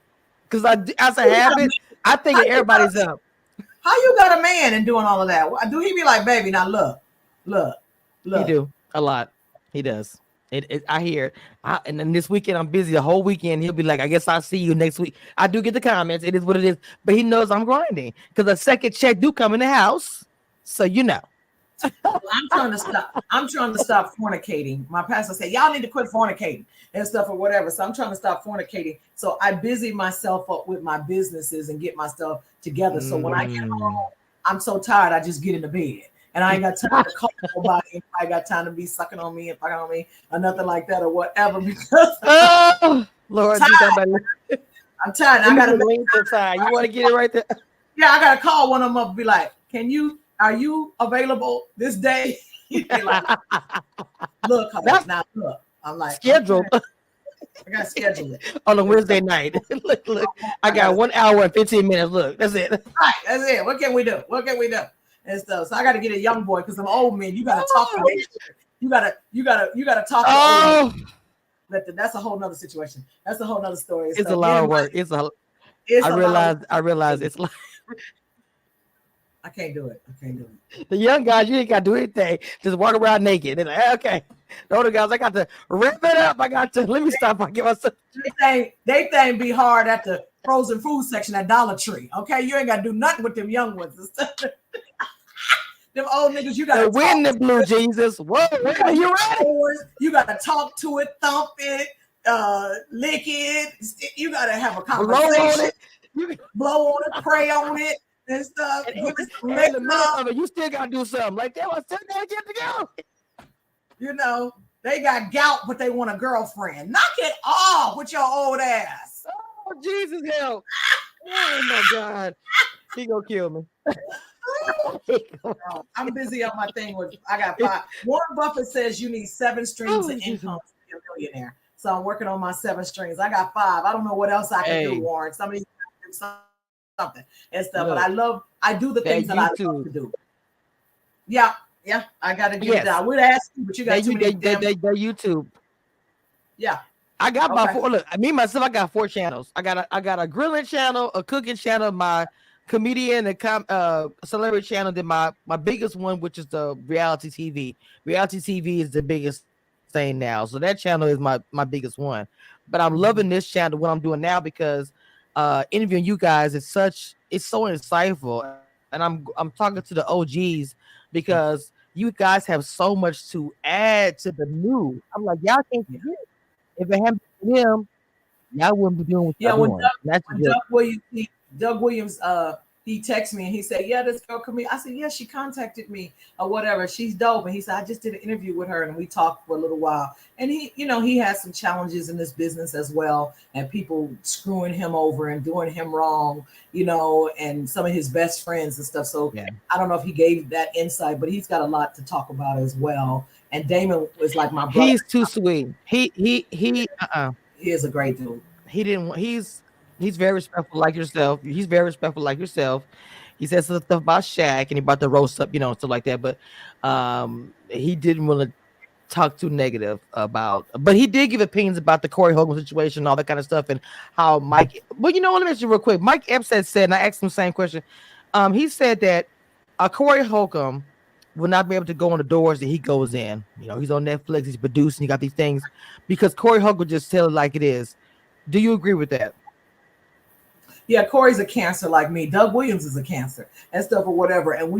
Because as a habit, I think everybody's up. How you got a man and doing all of that? Do he be like, baby, now look. He do a lot. He does. I hear it. And then this weekend I'm busy the whole weekend. He'll be like, I guess I'll see you next week. I do get the comments. It is what it is. But he knows I'm grinding because a second check do come in the house. So Well, I'm trying to stop fornicating. My pastor said, y'all need to quit fornicating and stuff or whatever. So I'm trying to stop fornicating. So I busy myself up with my businesses and get my stuff together. So when I get home, I'm so tired, I just get in the bed. And I ain't got time to call nobody. I got time to be sucking on me and fucking on me or nothing like that or whatever. Because Lord, I'm tired. I gotta link the time. You want to get it right there? Yeah, I gotta call one of them up and be like, are you available this day? Like, look. I'm like, scheduled. Okay. I got scheduled on a Wednesday night. look. I got 1 hour and 15 minutes. Look, that's it. Right, that's it. What can we do? And stuff. So I got to get a young boy because I'm old man. You got to talk to me. You gotta talk to old men. That's a whole nother situation. That's a whole nother story. It's a lot of work. I realize it's like I can't do it. The young guys, you ain't got to do anything. Just walk around naked. They're like, okay. The older guys, I got to wrap it up. Let me stop. I give myself. They think be hard at the frozen food section at Dollar Tree. Okay, you ain't got to do nothing with them young ones. Them old niggas, you got to win the blue Jesus. Whoa, you ready? You got to talk to it, thump it, lick it. You got to have a conversation. Blow on it, pray on it. and stuff. And, But and in the middle of it, you still gotta do something. Like they was sitting there get to go. you know, they got gout, but they want a girlfriend. Knock it off with your old ass. Oh, Jesus help. Oh my God. He gonna kill me. I'm busy on my thing with I got 5. Warren Buffett says you need 7 streams of income to be a millionaire. So I'm working on my 7 strings. I got 5. I don't know what else I can do, Warren. Somebody do something and stuff. Look, but I do the things that I love to do. Yeah, I gotta give it down. I would ask you, but you got too many damn YouTube. Yeah. I got about 4. Look, me myself, I got 4 channels. I got a grilling channel, a cooking channel, my comedian and celebrity channel. Then my biggest one, which is the reality TV. Reality TV is the biggest thing now. So that channel is my biggest one. But I'm loving this channel, what I'm doing now, because interviewing you guys it's so insightful. And I'm talking to the OGs because you guys have so much to add to the new. I'm like, y'all can't forget. If it happened to him, y'all wouldn't be doing what y'all doing. Doug Williams, he texted me and he said, yeah, this girl come here. I said, yeah, she contacted me or whatever. She's dope. And he said, I just did an interview with her and we talked for a little while. And he has some challenges in this business as well. And people screwing him over and doing him wrong, and some of his best friends and stuff. So I don't know if he gave that insight, but he's got a lot to talk about as well. And Damon was like my brother. He's too sweet. He is a great dude. He's very respectful like yourself. He's very respectful like yourself. He said some stuff about Shaq and he about to roast up, stuff like that. But he didn't really talk too negative about, but he did give opinions about the Corey Holcomb situation and all that kind of stuff and how Mike. Well, let me mention real quick. Mike Ep said, and I asked him the same question. He said that Corey Holcomb will not be able to go on the doors that he goes in. He's on Netflix, he's producing, he got these things because Corey Holcomb will just tell it like it is. Do you agree with that? Yeah, Corey's a cancer like me. Doug Williams is a cancer and stuff or whatever. And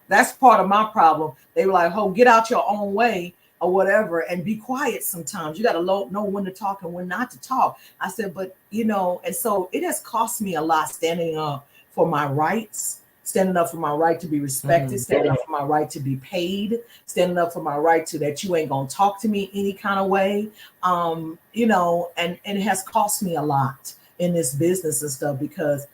that's part of my problem. They were like, get out your own way or whatever and be quiet sometimes. You got to know when to talk and when not to talk. I said, but, and so it has cost me a lot standing up for my rights, standing up for my right to be respected, standing up for my right to be paid, standing up for my right to that you ain't going to talk to me any kind of way, and it has cost me a lot in this business and stuff because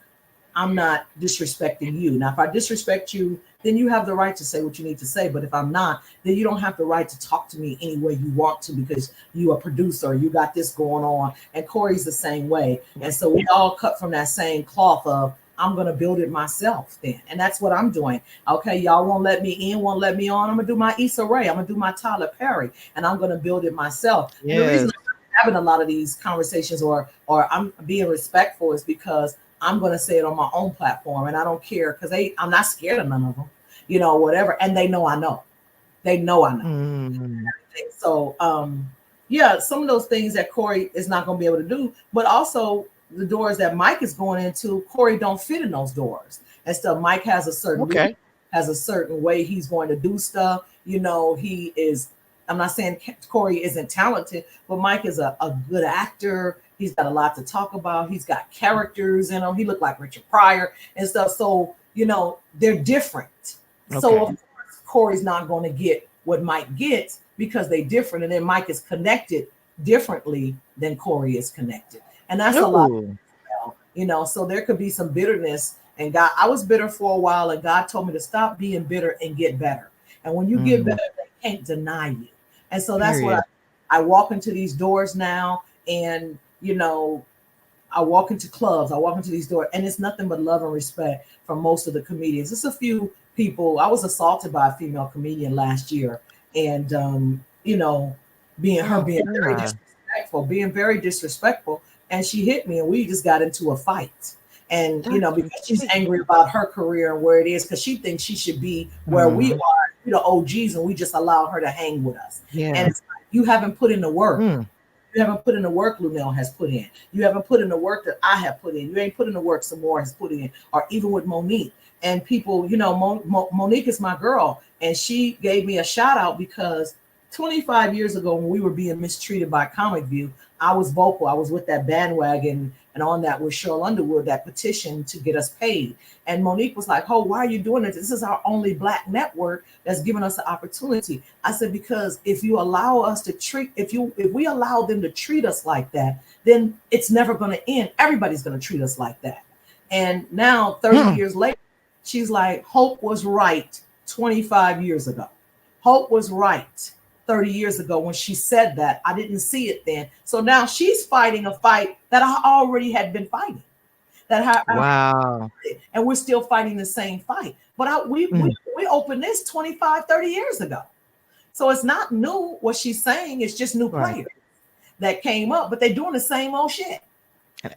I'm not disrespecting you. Now, if I disrespect you, then you have the right to say what you need to say. But if I'm not, then you don't have the right to talk to me any way you want to because you a producer, you got this going on. And Corey's the same way. And so we all cut from that same cloth of, I'm going to build it myself then. And that's what I'm doing. Okay, y'all won't let me in, won't let me on. I'm going to do my Issa Rae. I'm going to do my Tyler Perry. And I'm going to build it myself. Yes. And the reason I'm having a lot of these conversations or I'm being respectful is because I'm going to say it on my own platform. And I don't care because I'm not scared of none of them, whatever. And they know I know. They know I know. So, some of those things that Corey is not going to be able to do, but also the doors that Mike is going into, Corey don't fit in those doors and stuff. Mike has a certain way he's going to do stuff. He is, I'm not saying Corey isn't talented, but Mike is a good actor. He's got a lot to talk about. He's got characters in him. He looked like Richard Pryor and stuff. So, they're different. Okay. So of course, Corey's not going to get what Mike gets because they're different. And then Mike is connected differently than Corey is connected. And that's a lot, so there could be some bitterness. And I was bitter for a while and God told me to stop being bitter and get better. And when you get better, they can't deny you. And so that's what I walk into these doors now and, I walk into clubs, I walk into these doors and it's nothing but love and respect from most of the comedians. It's a few people. I was assaulted by a female comedian last year and, being very disrespectful. And she hit me and we just got into a fight. And, because she's angry about her career and where it is, because she thinks she should be where we are, OGs, and we just allow her to hang with us. Yeah. And it's like, you haven't put in the work. You haven't put in the work Lunel has put in. You haven't put in the work that I have put in. You ain't put in the work some more has put in, or even with Monique. And people, Monique is my girl. And she gave me a shout out because 25 years ago when we were being mistreated by Comic View, I was vocal. I was with that bandwagon And on that was Cheryl Underwood, that petition to get us paid. And Monique was like, oh, why are you doing this? This is our only Black network that's giving us the opportunity. I said, because if you allow us to treat, if we allow them to treat us like that, then it's never going to end. Everybody's going to treat us like that. And now 30 years later, she's like, Hope was right 25 years ago. Hope was right 30 years ago when she said that. I didn't see it then. So now she's fighting a fight that I already had been fighting. Wow. And we're still fighting the same fight. But we opened this 25, 30 years ago. So it's not new what she's saying. It's just new players that came up, but they're doing the same old shit.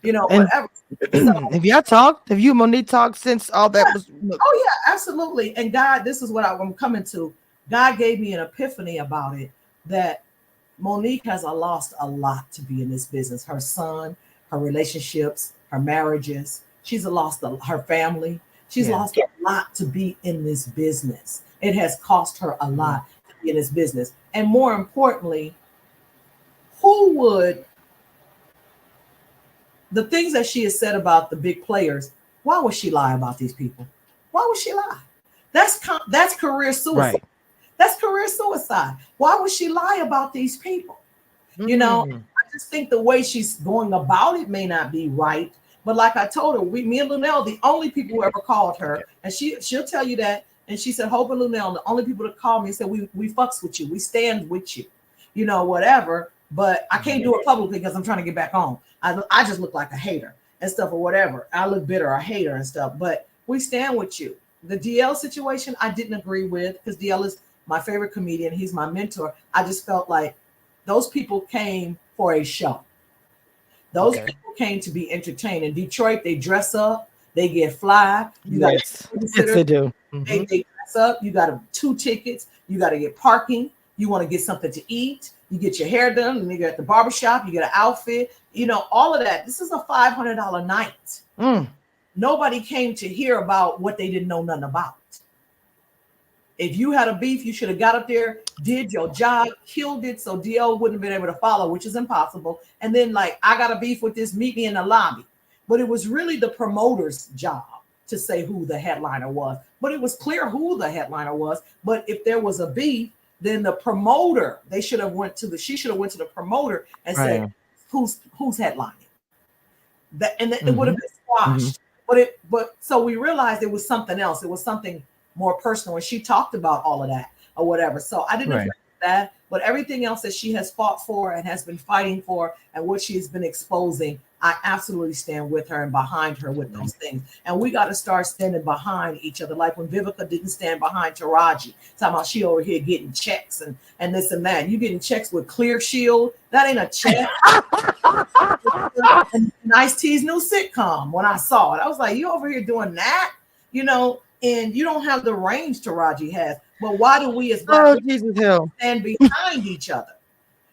You know, And whatever. So, have y'all talked? Have you and Monique talked since all that was? Oh yeah, absolutely. And God, this is what I'm coming to. God gave me an epiphany about it, that Monique has lost a lot to be in this business. Her son, her relationships, her marriages. She's lost her family. She's lost a lot to be in this business. It has cost her a lot to be in this business. And more importantly, the things that she has said about the big players, why would she lie about these people? Why would she lie? That's career suicide. Right. That's career suicide. Why would she lie about these people? You know, I just think the way she's going about it may not be right. But like I told her, me and Lunell, the only people who ever called her, and she'll tell you that. And she said, Hope and Lunell, the only people that called me and said, we fucks with you. We stand with you, you know, whatever. But I can't do it publicly because I'm trying to get back home. I just look like a hater and stuff or whatever. I look bitter, a hater and stuff. But we stand with you. The DL situation, I didn't agree with because DL is my favorite comedian. He's my mentor. I just felt like those people came for a show. Those people came to be entertained. In Detroit, they dress up. They get fly. Yes, they do. They dress up. You got 2 tickets. You got to get parking. You want to get something to eat. You get your hair done, and you get at the barbershop, you get an outfit, you know, all of that. This is a $500 night. Nobody came to hear about what they didn't know nothing about. If you had a beef, you should have got up there, did your job, killed it, so DL wouldn't have been able to follow, which is impossible. And then like, I got a beef with this, meet me in the lobby. But it was really the promoter's job to say who the headliner was. But it was clear who the headliner was. But if there was a beef, then the promoter, she should have went to the promoter and said, who's headlining? It would have been squashed. But so we realized it was something else. It was something more personal. And she talked about all of that or whatever. So I didn't agree with that. But everything else that she has fought for and has been fighting for and what she's been exposing, I absolutely stand with her and behind her with those things. And we got to start standing behind each other. Like when Vivica didn't stand behind Taraji, talking about she over here getting checks and this and that. You getting checks with Clear Shield? That ain't a check. And Ice-T's new sitcom, when I saw it, I was like, you over here doing that? You know, and you don't have the range Taraji has. But why do we as Black people stand behind each other?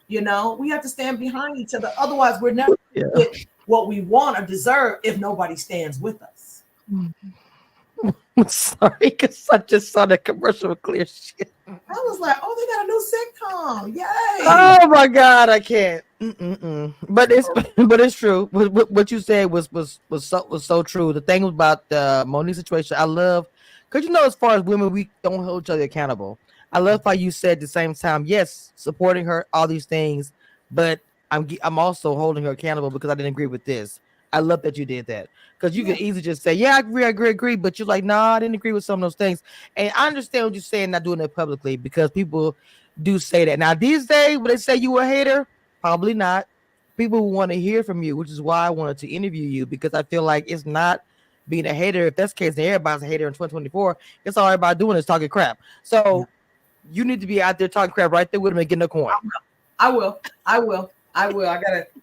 You know, we have to stand behind each other. Otherwise, we're never going to get what we want or deserve if nobody stands with us. I'm sorry, because I just saw the commercial with Clear Shit. I was like, oh, they got a new sitcom. Yay. Oh my God, I can't. But it's true. What you said was so true. The thing about the Monique situation, I love, because you know, as far as women, we don't hold each other accountable. I love how you said at the same time, yes, supporting her, all these things, but I'm also holding her accountable because I didn't agree with this. I love that you did that, because you could easily just say, yeah, I agree, but you're like, nah, I didn't agree with some of those things. And I understand what you're saying, not doing it publicly, because people do say that. Now, these days, when they say you a hater, probably not. People want to hear from you, which is why I wanted to interview you, because I feel like it's not being a hater. If that's the case, then everybody's a hater in 2024. It's all everybody doing is talking crap. So you need to be out there talking crap right there with them and getting a coin. I will. I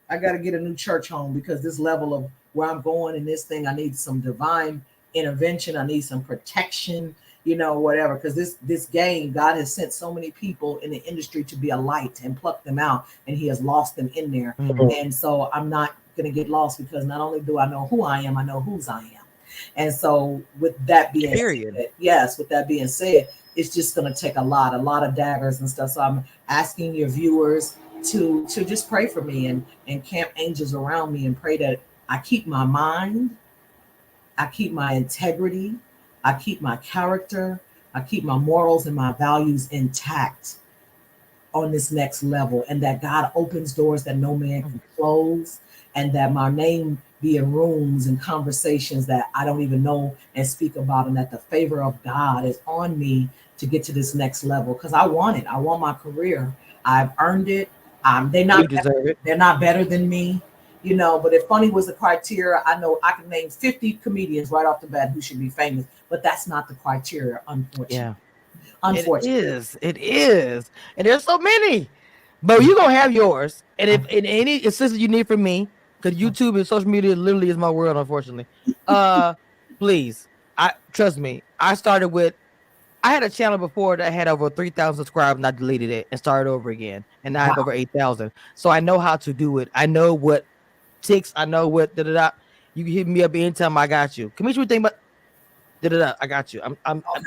gotta get a new church home, because this level of where I'm going in this thing, I need some divine intervention. I need some protection, you know, whatever. Because this game, God has sent so many people in the industry to be a light and pluck them out, and He has lost them in there. And so I'm not gonna get lost, because not only do I know who I am, I know whose I am. And so with that being said, it's just going to take a lot of daggers and stuff. So I'm asking your viewers to just pray for me and camp angels around me and pray that I keep my mind, I keep my integrity, I keep my character, I keep my morals and my values intact on this next level, and that God opens doors that no man can close, and that my name be in rooms and conversations that I don't even know and speak about, and that the favor of God is on me to get to this next level because I want it. I want my career. I've earned it. You deserve it. They're not better than me, you know. But if funny was the criteria, I know I can name 50 comedians right off the bat who should be famous, but that's not the criteria, unfortunately. Yeah. It Unfortunately, is. It is. And there's so many. But you're gonna have yours. And if in any assistance you need from me, because YouTube and social media literally is my world, unfortunately. Uh please. I trust me. I had a channel before that had over 3,000 subscribers and I deleted it and started over again. And now I have wow. over 8,000. So I know how to do it. I know what ticks. I know what da da da. You can hit me up anytime. I got you. Come what you think about da da da. I got you.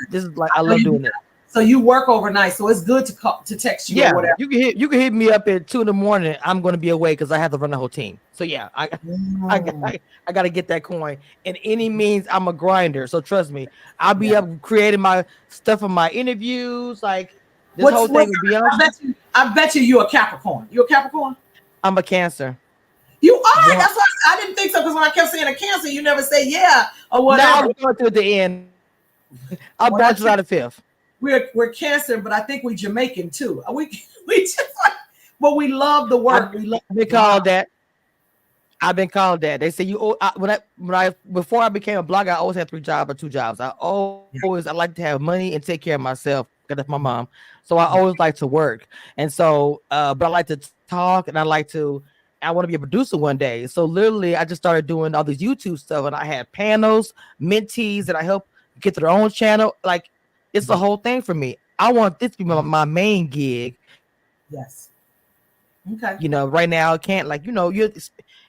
This is like I I know love you. doing it. So you work overnight, so it's good to call, to text you or Yeah, whatever. you can hit me up at 2 in the morning. I'm gonna be away because I have to run the whole team. So yeah, I, Mm. I gotta get that coin. In any means, I'm a grinder. So trust me, I'll be up creating my stuff for my interviews. Like this whole thing What's with Beyonce. I bet you're a Capricorn. You a Capricorn? I'm a Cancer. You are. Born That's why I didn't think so because when I kept saying a Cancer, you never say yeah or now. I whatever. was going to at the end. I'm When born I July the 5th. we're Cancer, but I think we're Jamaican too. We just like, but we love the I've work. We love. been Wow. called that. I've been called that. They say you. When I before I became a blogger, I always had 3 jobs or 2 jobs. I like to have money and take care of myself. 'Cause that's my mom. So I always like to work, and so but I like to talk, and I want to be a producer one day. So literally, I just started doing all these YouTube stuff, and I had panels, mentees that I help get to their own channel. Like it's the whole thing for me. I want this to be my main gig. Yes. Okay. Right now I can't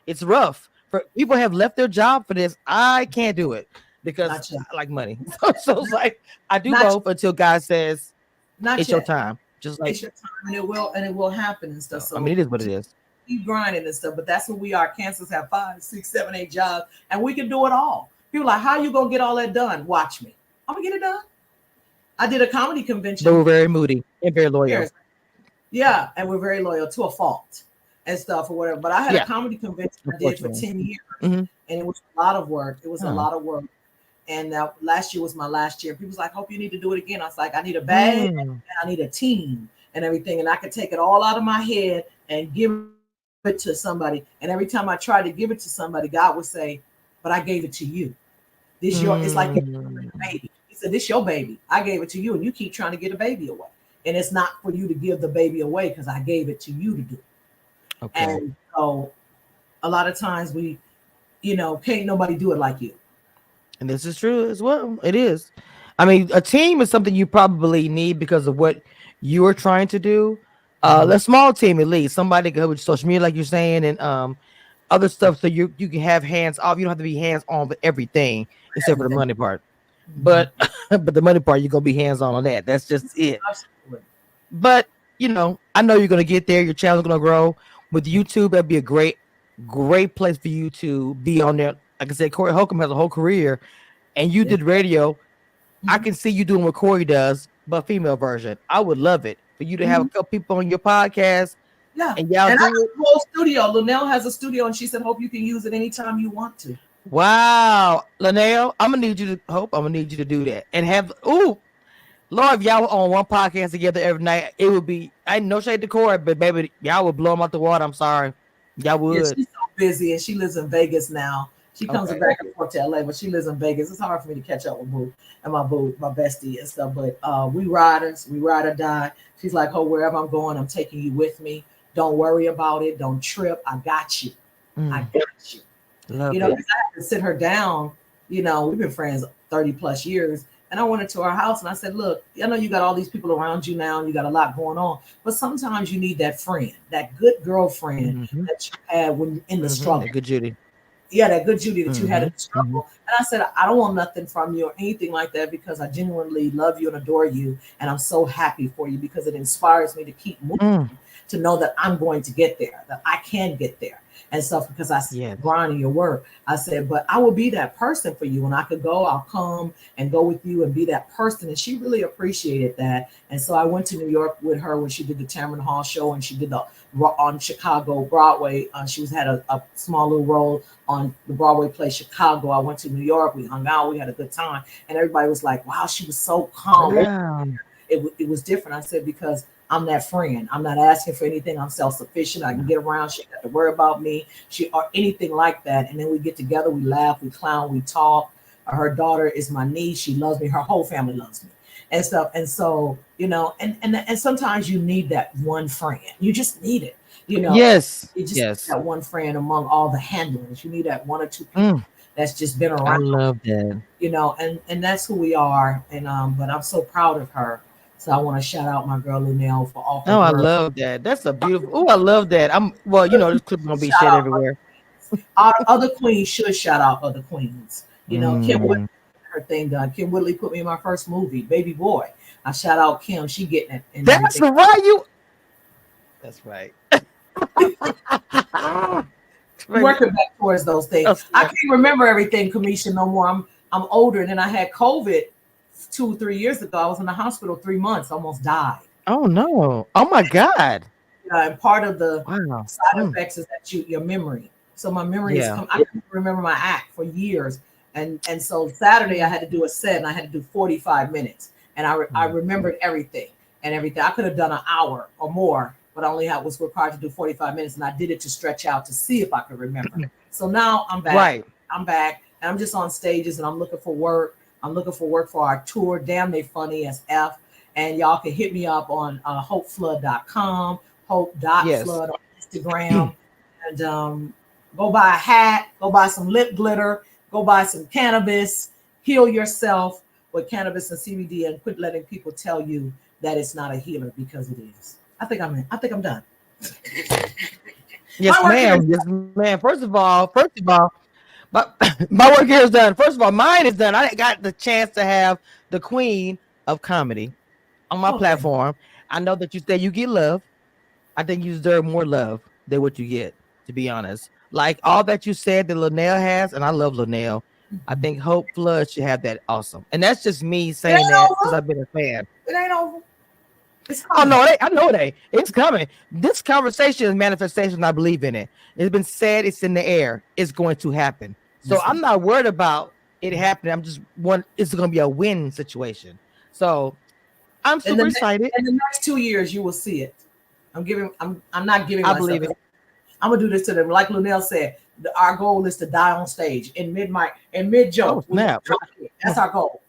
it's rough for people have left their job for this. I can't do it because Not yet. I like money. So it's like I do Not both until God says not it's your yet. time. Just like It's your time, and it will happen and stuff. I mean, So it is what it is. keep grinding and stuff. But that's what we are. Cancers have 5, 6, 7, 8 jobs, and we can do it all. People are like, how you gonna get all that done? Watch me. I'm gonna get it done. I did a comedy But we're convention. very moody and very loyal. Years. Yeah, and we're very loyal to a fault and stuff or whatever. But I had a Yeah, comedy convention I did for unfortunately. 10 years, Hmm. and it was a lot of work. It was a Oh. lot of work. And last year was my last year. People's like, hope you need to do it again. I was like, I need a bag and Mm. I need a team and everything. And I could take it all out of my head and give it to somebody. And every time I tried to give it to somebody, God would say, but I gave it to you. It's like a Mm. baby. He said, this your baby. I gave it to you, and you keep trying to get a baby away. And it's not for you to give the baby away because I gave it to you to do. Okay. And so a lot of times can't nobody do it like you. And this is true as well. It is. I mean, a team is something you probably need because of what you're trying to do. Mhm. A small team at least, somebody can help with social media, like you're saying, and other stuff, so you can have hands off. You don't have to be hands on with everything except for the Everything. money part. Mhm. But but the money part, you're gonna be hands on that. That's just it. Absolutely. But I know you're gonna get there. Your channel's gonna grow with YouTube. That'd be a great place for you to be on there. Like I said, Corey Holcomb has a whole career, and you Yes. did radio. I Mhm. can see you doing what Corey does, but female version. I would love it for you to have a Mhm. couple people on your podcast Yeah. and y'all And I do got it. a whole studio. Linnell has a studio, and she said, hope you can use it anytime you want to. Wow, Linnell, I'm gonna need you to do that and have. Ooh, Lord, if y'all were on one podcast together every night, it would be. I no shade to Corey, but baby, y'all would blow them out the water. I'm sorry, y'all Yeah, would. she's so busy, and she lives in Vegas now. She comes Okay, back and forth to LA, but she lives in Vegas. It's hard for me to catch up with Boo, my bestie and stuff. But we riders, we ride or die. She's like, oh, wherever I'm going, I'm taking you with me. Don't worry about it. Don't trip. I got you. I got you. love Because it. I had to sit her down. We've been friends 30 plus years. And I went into her house and I said, look, I know you got all these people around you now, and you got a lot going on, but sometimes you need that friend, that good girlfriend Mm-hmm. that you had when you're in the Mm-hmm. struggle. Good Judy. Yeah, that good Judy that you had in the Mm-hmm. Mm-hmm. struggle. And I said, I don't want nothing from you or anything like that because I genuinely love you and adore you. And I'm so happy for you because it inspires me to keep moving, Mm. to know that I'm going to get there, that I can get there. and stuff because I see Yes. you grinding your work. I said, but I will be that person for you. When I could go, I'll come and go with you and be that person. And she really appreciated that. And so I went to New York with her when she did the Tamron Hall show, and she did the on Chicago Broadway. She had a small little role on the Broadway play Chicago. I went to New York. We hung out. We had a good time. And everybody was like, wow, she was so calm. Wow. It was different. I said, because I'm that friend. I'm not asking for anything. I'm self-sufficient. I can get around. She got to worry about me. She or anything like that. And then we get together. We laugh. We clown. We talk. Her daughter is my niece. She loves me. Her whole family loves me and stuff. And so, and sometimes you need that one friend. You just need it. Yes. You just need Yes. that one friend among all the handlers. You need that one or two people Mm, that's just been I around. love that. And that's who we are. And but I'm so proud of her. So I want to shout out my girl Lunell for all her Oh, I work. love that. That's a beautiful. Oh, I love that. Well, this clip is gonna be Shout shared out everywhere. our other queens should shout out other queens. Kim Whitley, Mm. her thing done. Kim Whitley put me in my first movie, Baby Boy. I shout out Kim. She getting it and That's everything. right. That's right. Working back towards those things. That's I right. can't remember everything, Kamisha, no more. I'm older, and then I had COVID 2 or 3 years ago. I was in the hospital 3 months, almost died. Oh no. Oh my God. And part of the Wow. side Mm. effects is that your memory. So my memory is Yeah. I couldn't remember my act for years, and so Saturday I had to do a set, and I had to do 45 minutes, and I remembered everything and everything. I could have done an hour or more, but I was required to do 45 minutes, and I did it to stretch out to see if I could remember. So now I'm back. Right. I'm back, and I'm just on stages, and I'm looking for work. I'm looking for work for our tour. Damn, they funny as F. And y'all can hit me up on hopeflood.com, hope.flood Yes. on Instagram, and go buy a hat, go buy some lip glitter, go buy some cannabis, heal yourself with cannabis and CBD, and quit letting people tell you that it's not a healer, because it is. I think I'm done. Yes, ma'am. Yes, ma'am. First of all, my, my work here is done. First of all, mine is done. I got the chance to have the queen of comedy on my platform. I know that you say you get love. I think you deserve more love than what you get, to be honest. Like all that you said that Linnell has, and I love Linnell. I think Hope Flood should have that awesome. And that's just me saying that because I've been a fan. It ain't over. It's Oh no, I know it ain't. It's coming. This conversation is manifestation. I believe in it. It's been said. It's in the air. It's going to happen. So I'm not worried about it happening. I'm just it's going to be a win situation. So I'm super excited. In the next 2 years, you will see it. I'm not giving I myself. believe it. I'm gonna do this to them. Like Lunell said, our goal is to die on stage in mid joke. Oh, snap. That's our goal.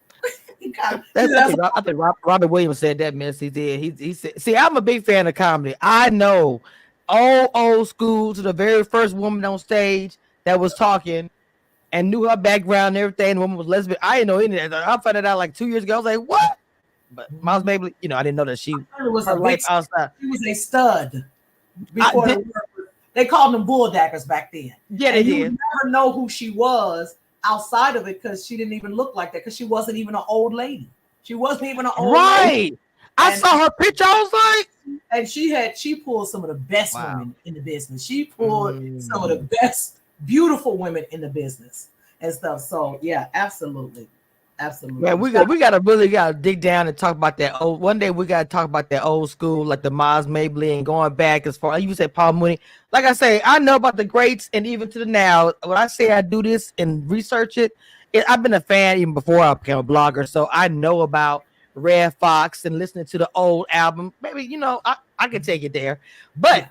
I think Robert Williams said that mess. He did. He said, see, I'm a big fan of comedy. I know old school to the very first woman on stage that was talking and knew her background and everything. The woman was lesbian. I didn't know any of that. I found it out like 2 years ago. I was like, what? But Miles Bailey, I didn't know that she was her life outside. She was a stud. Before they called them bulldaggers back then. Yeah, they did. You never know who she was outside of it, because she didn't even look like that, because she wasn't even an old lady. She wasn't even an old lady. I saw her picture. I was like, and she pulled some of the best women in the business. She pulled some of the best beautiful women in the business and stuff. So yeah, absolutely. Yeah, we gotta dig down and talk about that. One day we gotta talk about that old school, like the Miles Mabley and going back as far. You said Paul Mooney. Like I say, I know about the greats and even to the now. When I say I do this and research it, I've been a fan even before I became a blogger, so I know about Red Fox and listening to the old album. Maybe I could take it there, but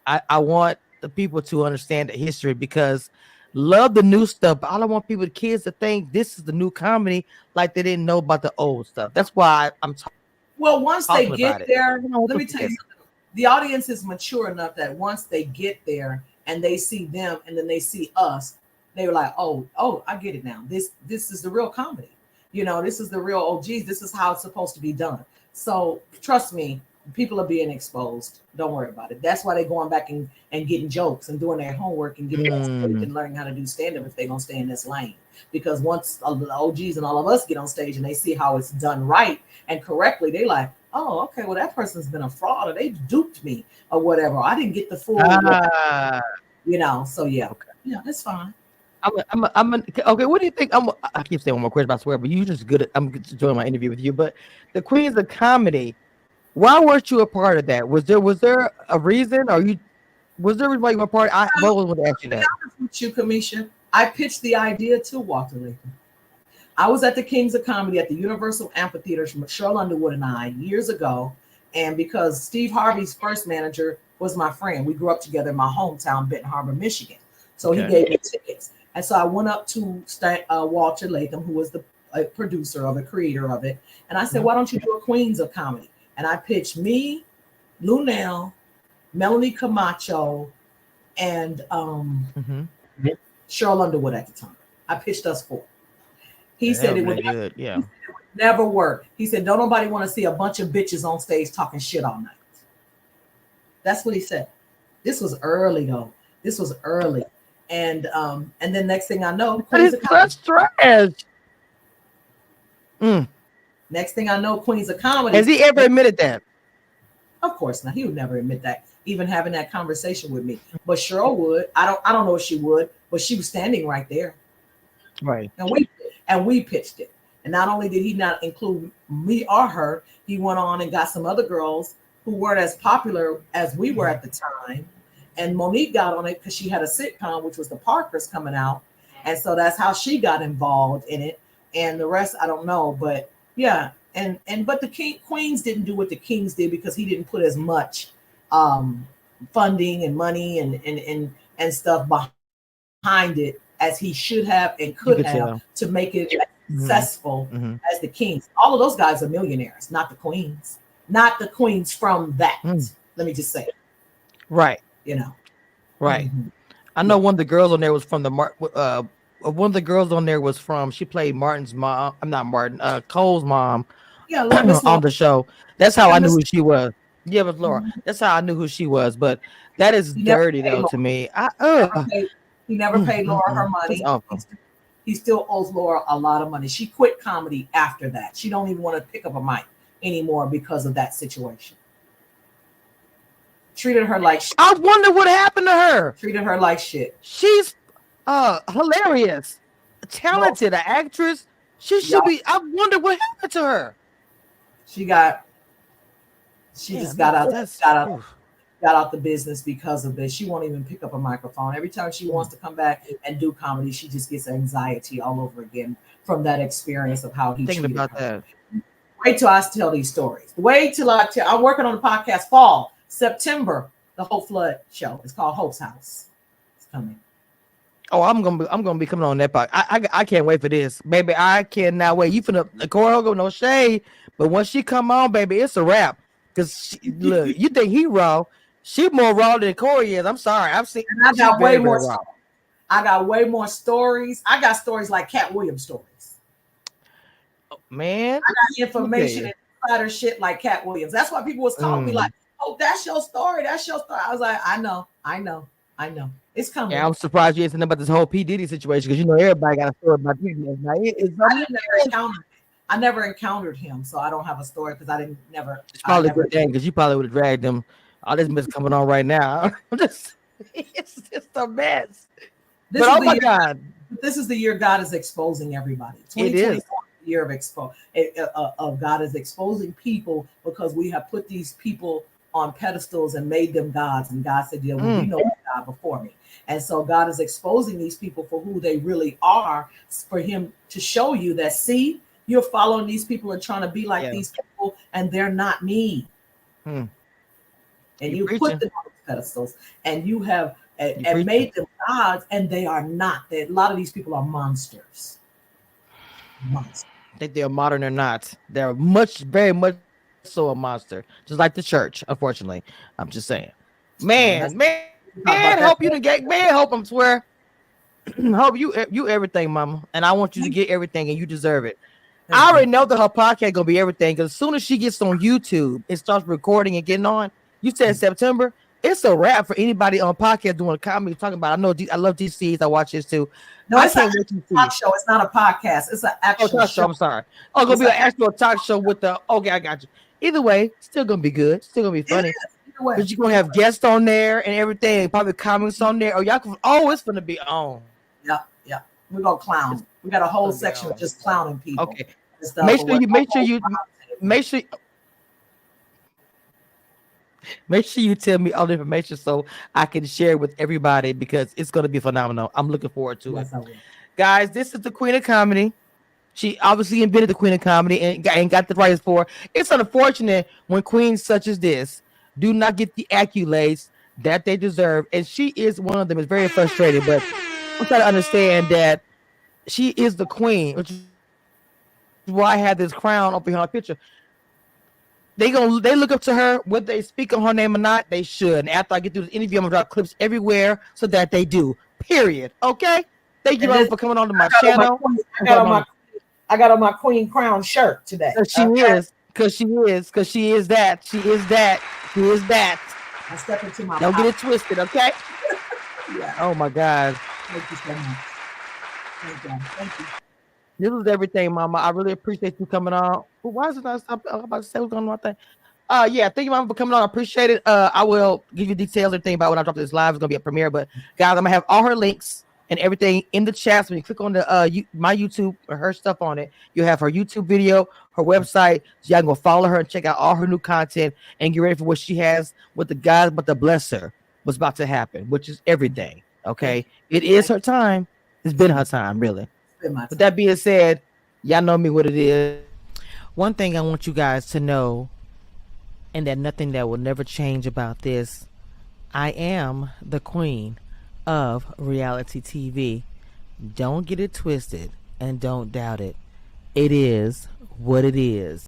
I want the people to understand the history, because love the new stuff, but I don't want the kids to think this is the new comedy like they didn't know about the old stuff. That's why I'm talking. Well, once they get there, let me tell you something. The audience is mature enough that once they get there and they see them and then they see us, they were like, oh, I get it now. This is the real comedy. This is the real OGs. This is how it's supposed to be done. So trust me, people are being exposed. Don't worry about it. That's why they're going back and getting jokes and doing their homework and getting and learning how to do stand-up if they're going to stay in this lane. Because once the OGs and all of us get on stage and they see how it's done right and correctly, they like, oh, okay, well, that person's been a fraud or they duped me or whatever. I didn't get the full, Ah, so yeah. okay. Yeah, it's fine. Okay. What do you think? I keep saying one more question, I swear, but you just good. I'm enjoying my interview with you. But the Queens of Comedy, why weren't you a part of that? Was there a reason, or you was there a reason why you were a part? I always want to ask you To be that. honest with you, Kamisha, I pitched the idea to Walter Latham. I was at the Kings of Comedy at the Universal Amphitheater, Cheryl Underwood and I, years ago. And because Steve Harvey's first manager was my friend, we grew up together in my hometown, Benton Harbor, Michigan. So he Okay. gave me tickets. And so I went up to Walter Latham, who was the producer of it, creator of it. And I said, why don't you do a Queens of Comedy? And I pitched me, Lunel, Melanie Camacho, and Cheryl Underwood at the time. I pitched us four. He said it would good. Yeah. never work. He said, don't nobody want to see a bunch of bitches on stage talking shit all night. That's what he said. This was early though. This was early. And then next thing I know, Queens of Comedy. That's trash. Next thing I know, Queens of Comedy. Has he ever admitted that? Of course not. He would never admit that, even having that conversation with me. But Cheryl would. I don't know if she would, but she was standing right there. Right. And we pitched it. And not only did he not include me or her, he went on and got some other girls who weren't as popular as we were at the time. And Monique got on it because she had a sitcom, which was The Parkers, coming out. And so that's how she got involved in it. And the rest, I don't know. But yeah. But the Queens didn't do what the Kings did because he didn't put as much funding and money and stuff behind it as he should have and could have to make it successful as the Kings. All of those guys are millionaires, not the Queens. Not the Queens from that. Let me just say. Right. Right. I know one of the girls on there was from one of the girls on there was from, she played Martin's mom. I'm not Martin, Cole's mom. Yeah, on the show. That's how I knew who she was. Yeah, it was Laura. That's how I knew who she was. But that is dirty though to me. He never paid Laura her money. He still owes Laura a lot of money. She quit comedy after that. She don't even want to pick up a mic anymore because of that situation. Treated her like shit. I wonder what happened to her. Treated her like shit. She's hilarious, talented, an actress. She should be. I wonder what happened to her. She just got out the business because of this. She won't even pick up a microphone. Every time she wants to come back and do comedy, she just gets anxiety all over again from that experience of how he treated about her. that. Wait till I tell these stories. Wait till I tell. I'm working on the podcast fall, September, the Hope Flood show. It's called Hope's House. It's coming. Oh, I'm gonna be coming on that part. I can't wait for this, baby. I cannot wait. You finna Corey, no shade, but once she come on, baby, it's a wrap. Cause look, you think he raw? She more raw than Corey is. I'm sorry, I've seen. And I got way more. I got way more stories. I got stories like Cat Williams stories. Oh, man, I got information and insider shit like Cat Williams. That's why people was calling me like, "Oh, that's your story. That's your story." I was like, "I know. It's coming." Yeah, I'm surprised you ain't saying about this whole P Diddy situation because you know everybody got a story about P Diddy. I never encountered him, so I don't have a story because I didn't never. It's probably a good thing because you probably would have dragged him. All this mess coming on right now. It's just a mess. But oh my God, this is the year God is exposing everybody. It is the year of God is exposing people because we have put these people on pedestals and made them gods, and God said, "Yeah, well, you know God before me." And so God is exposing these people for who they really are, for Him to show you that, see, you're following these people and trying to be like these people, and they're not me. And you put them on pedestals, and you have and made them gods, and they are not. A lot of these people are monsters. I think they're modern or not. They're very much so a monster, just like the church. Unfortunately, I'm just saying, man, hope you didn't get, man, hope I'm swear, hope you everything, mama, and I want you to get everything, and you deserve it. I already know that her podcast gonna be everything because as soon as she gets on YouTube and starts recording and getting on, you said September, it's a wrap for anybody on podcast doing a comedy talking about. I love DCs. I watch this too. No, it's not a talk show. It's not a podcast. It's an actual show. I'm sorry. Oh, it's gonna be an actual talk show with the. Okay, I got you. Either way, still gonna be good. Still gonna be It funny. is. Either way. But you're gonna have guests on there and everything, probably comments on there. Oh, y'all can, oh, it's gonna be on. Yeah, yeah. We're gonna clown. We got a whole It's gonna be section of on. just clowning people. Okay. And stuff, Make but sure what- you make sure you tell me all the information so I can share it with everybody because it's gonna be phenomenal. I'm looking forward to Yes, it. I will. Guys, this is the Queen of Comedy. She obviously invented the Queen of Comedy and got the prize for it. It's unfortunate when queens such as this do not get the accolades that they deserve. And she is one of them. It's very frustrating, but I'm trying to understand that she is the queen, which is why I had this crown up behind her picture. They look up to her, whether they speak on her name or not, they should. And after I get through this interview, I'm gonna drop clips everywhere so that they do. Period. Okay. Thank you, mama, for coming on to my channel. I got on my queen crown shirt today. She is, because she is that. She is that. She is that. I step into my Don't get it twisted, okay? Yeah. Oh my God. Thank you so much. Thank you. Thank you. This is everything, mama. I really appreciate you coming on. Well, why is it not stop? I'm about to say what's going on with my thing. Yeah, thank you, mama, for coming on. I appreciate it. I will give you details, everything about when I drop this live. It's gonna be a premiere, but guys, I'm gonna have all her links and everything in the chat. So when you click on the my YouTube or her stuff on it, you have her YouTube video, her website. So y'all can go follow her and check out all her new content and get ready for what she has with the guys, but the bless her what's about to happen, which is everything. Okay, it is her time. It's been her time, really. With that being said, y'all know me what it is. One thing I want you guys to know, and that nothing that will never change about this, I am the queen of reality TV. Don't get it twisted and don't doubt it. It is what it is.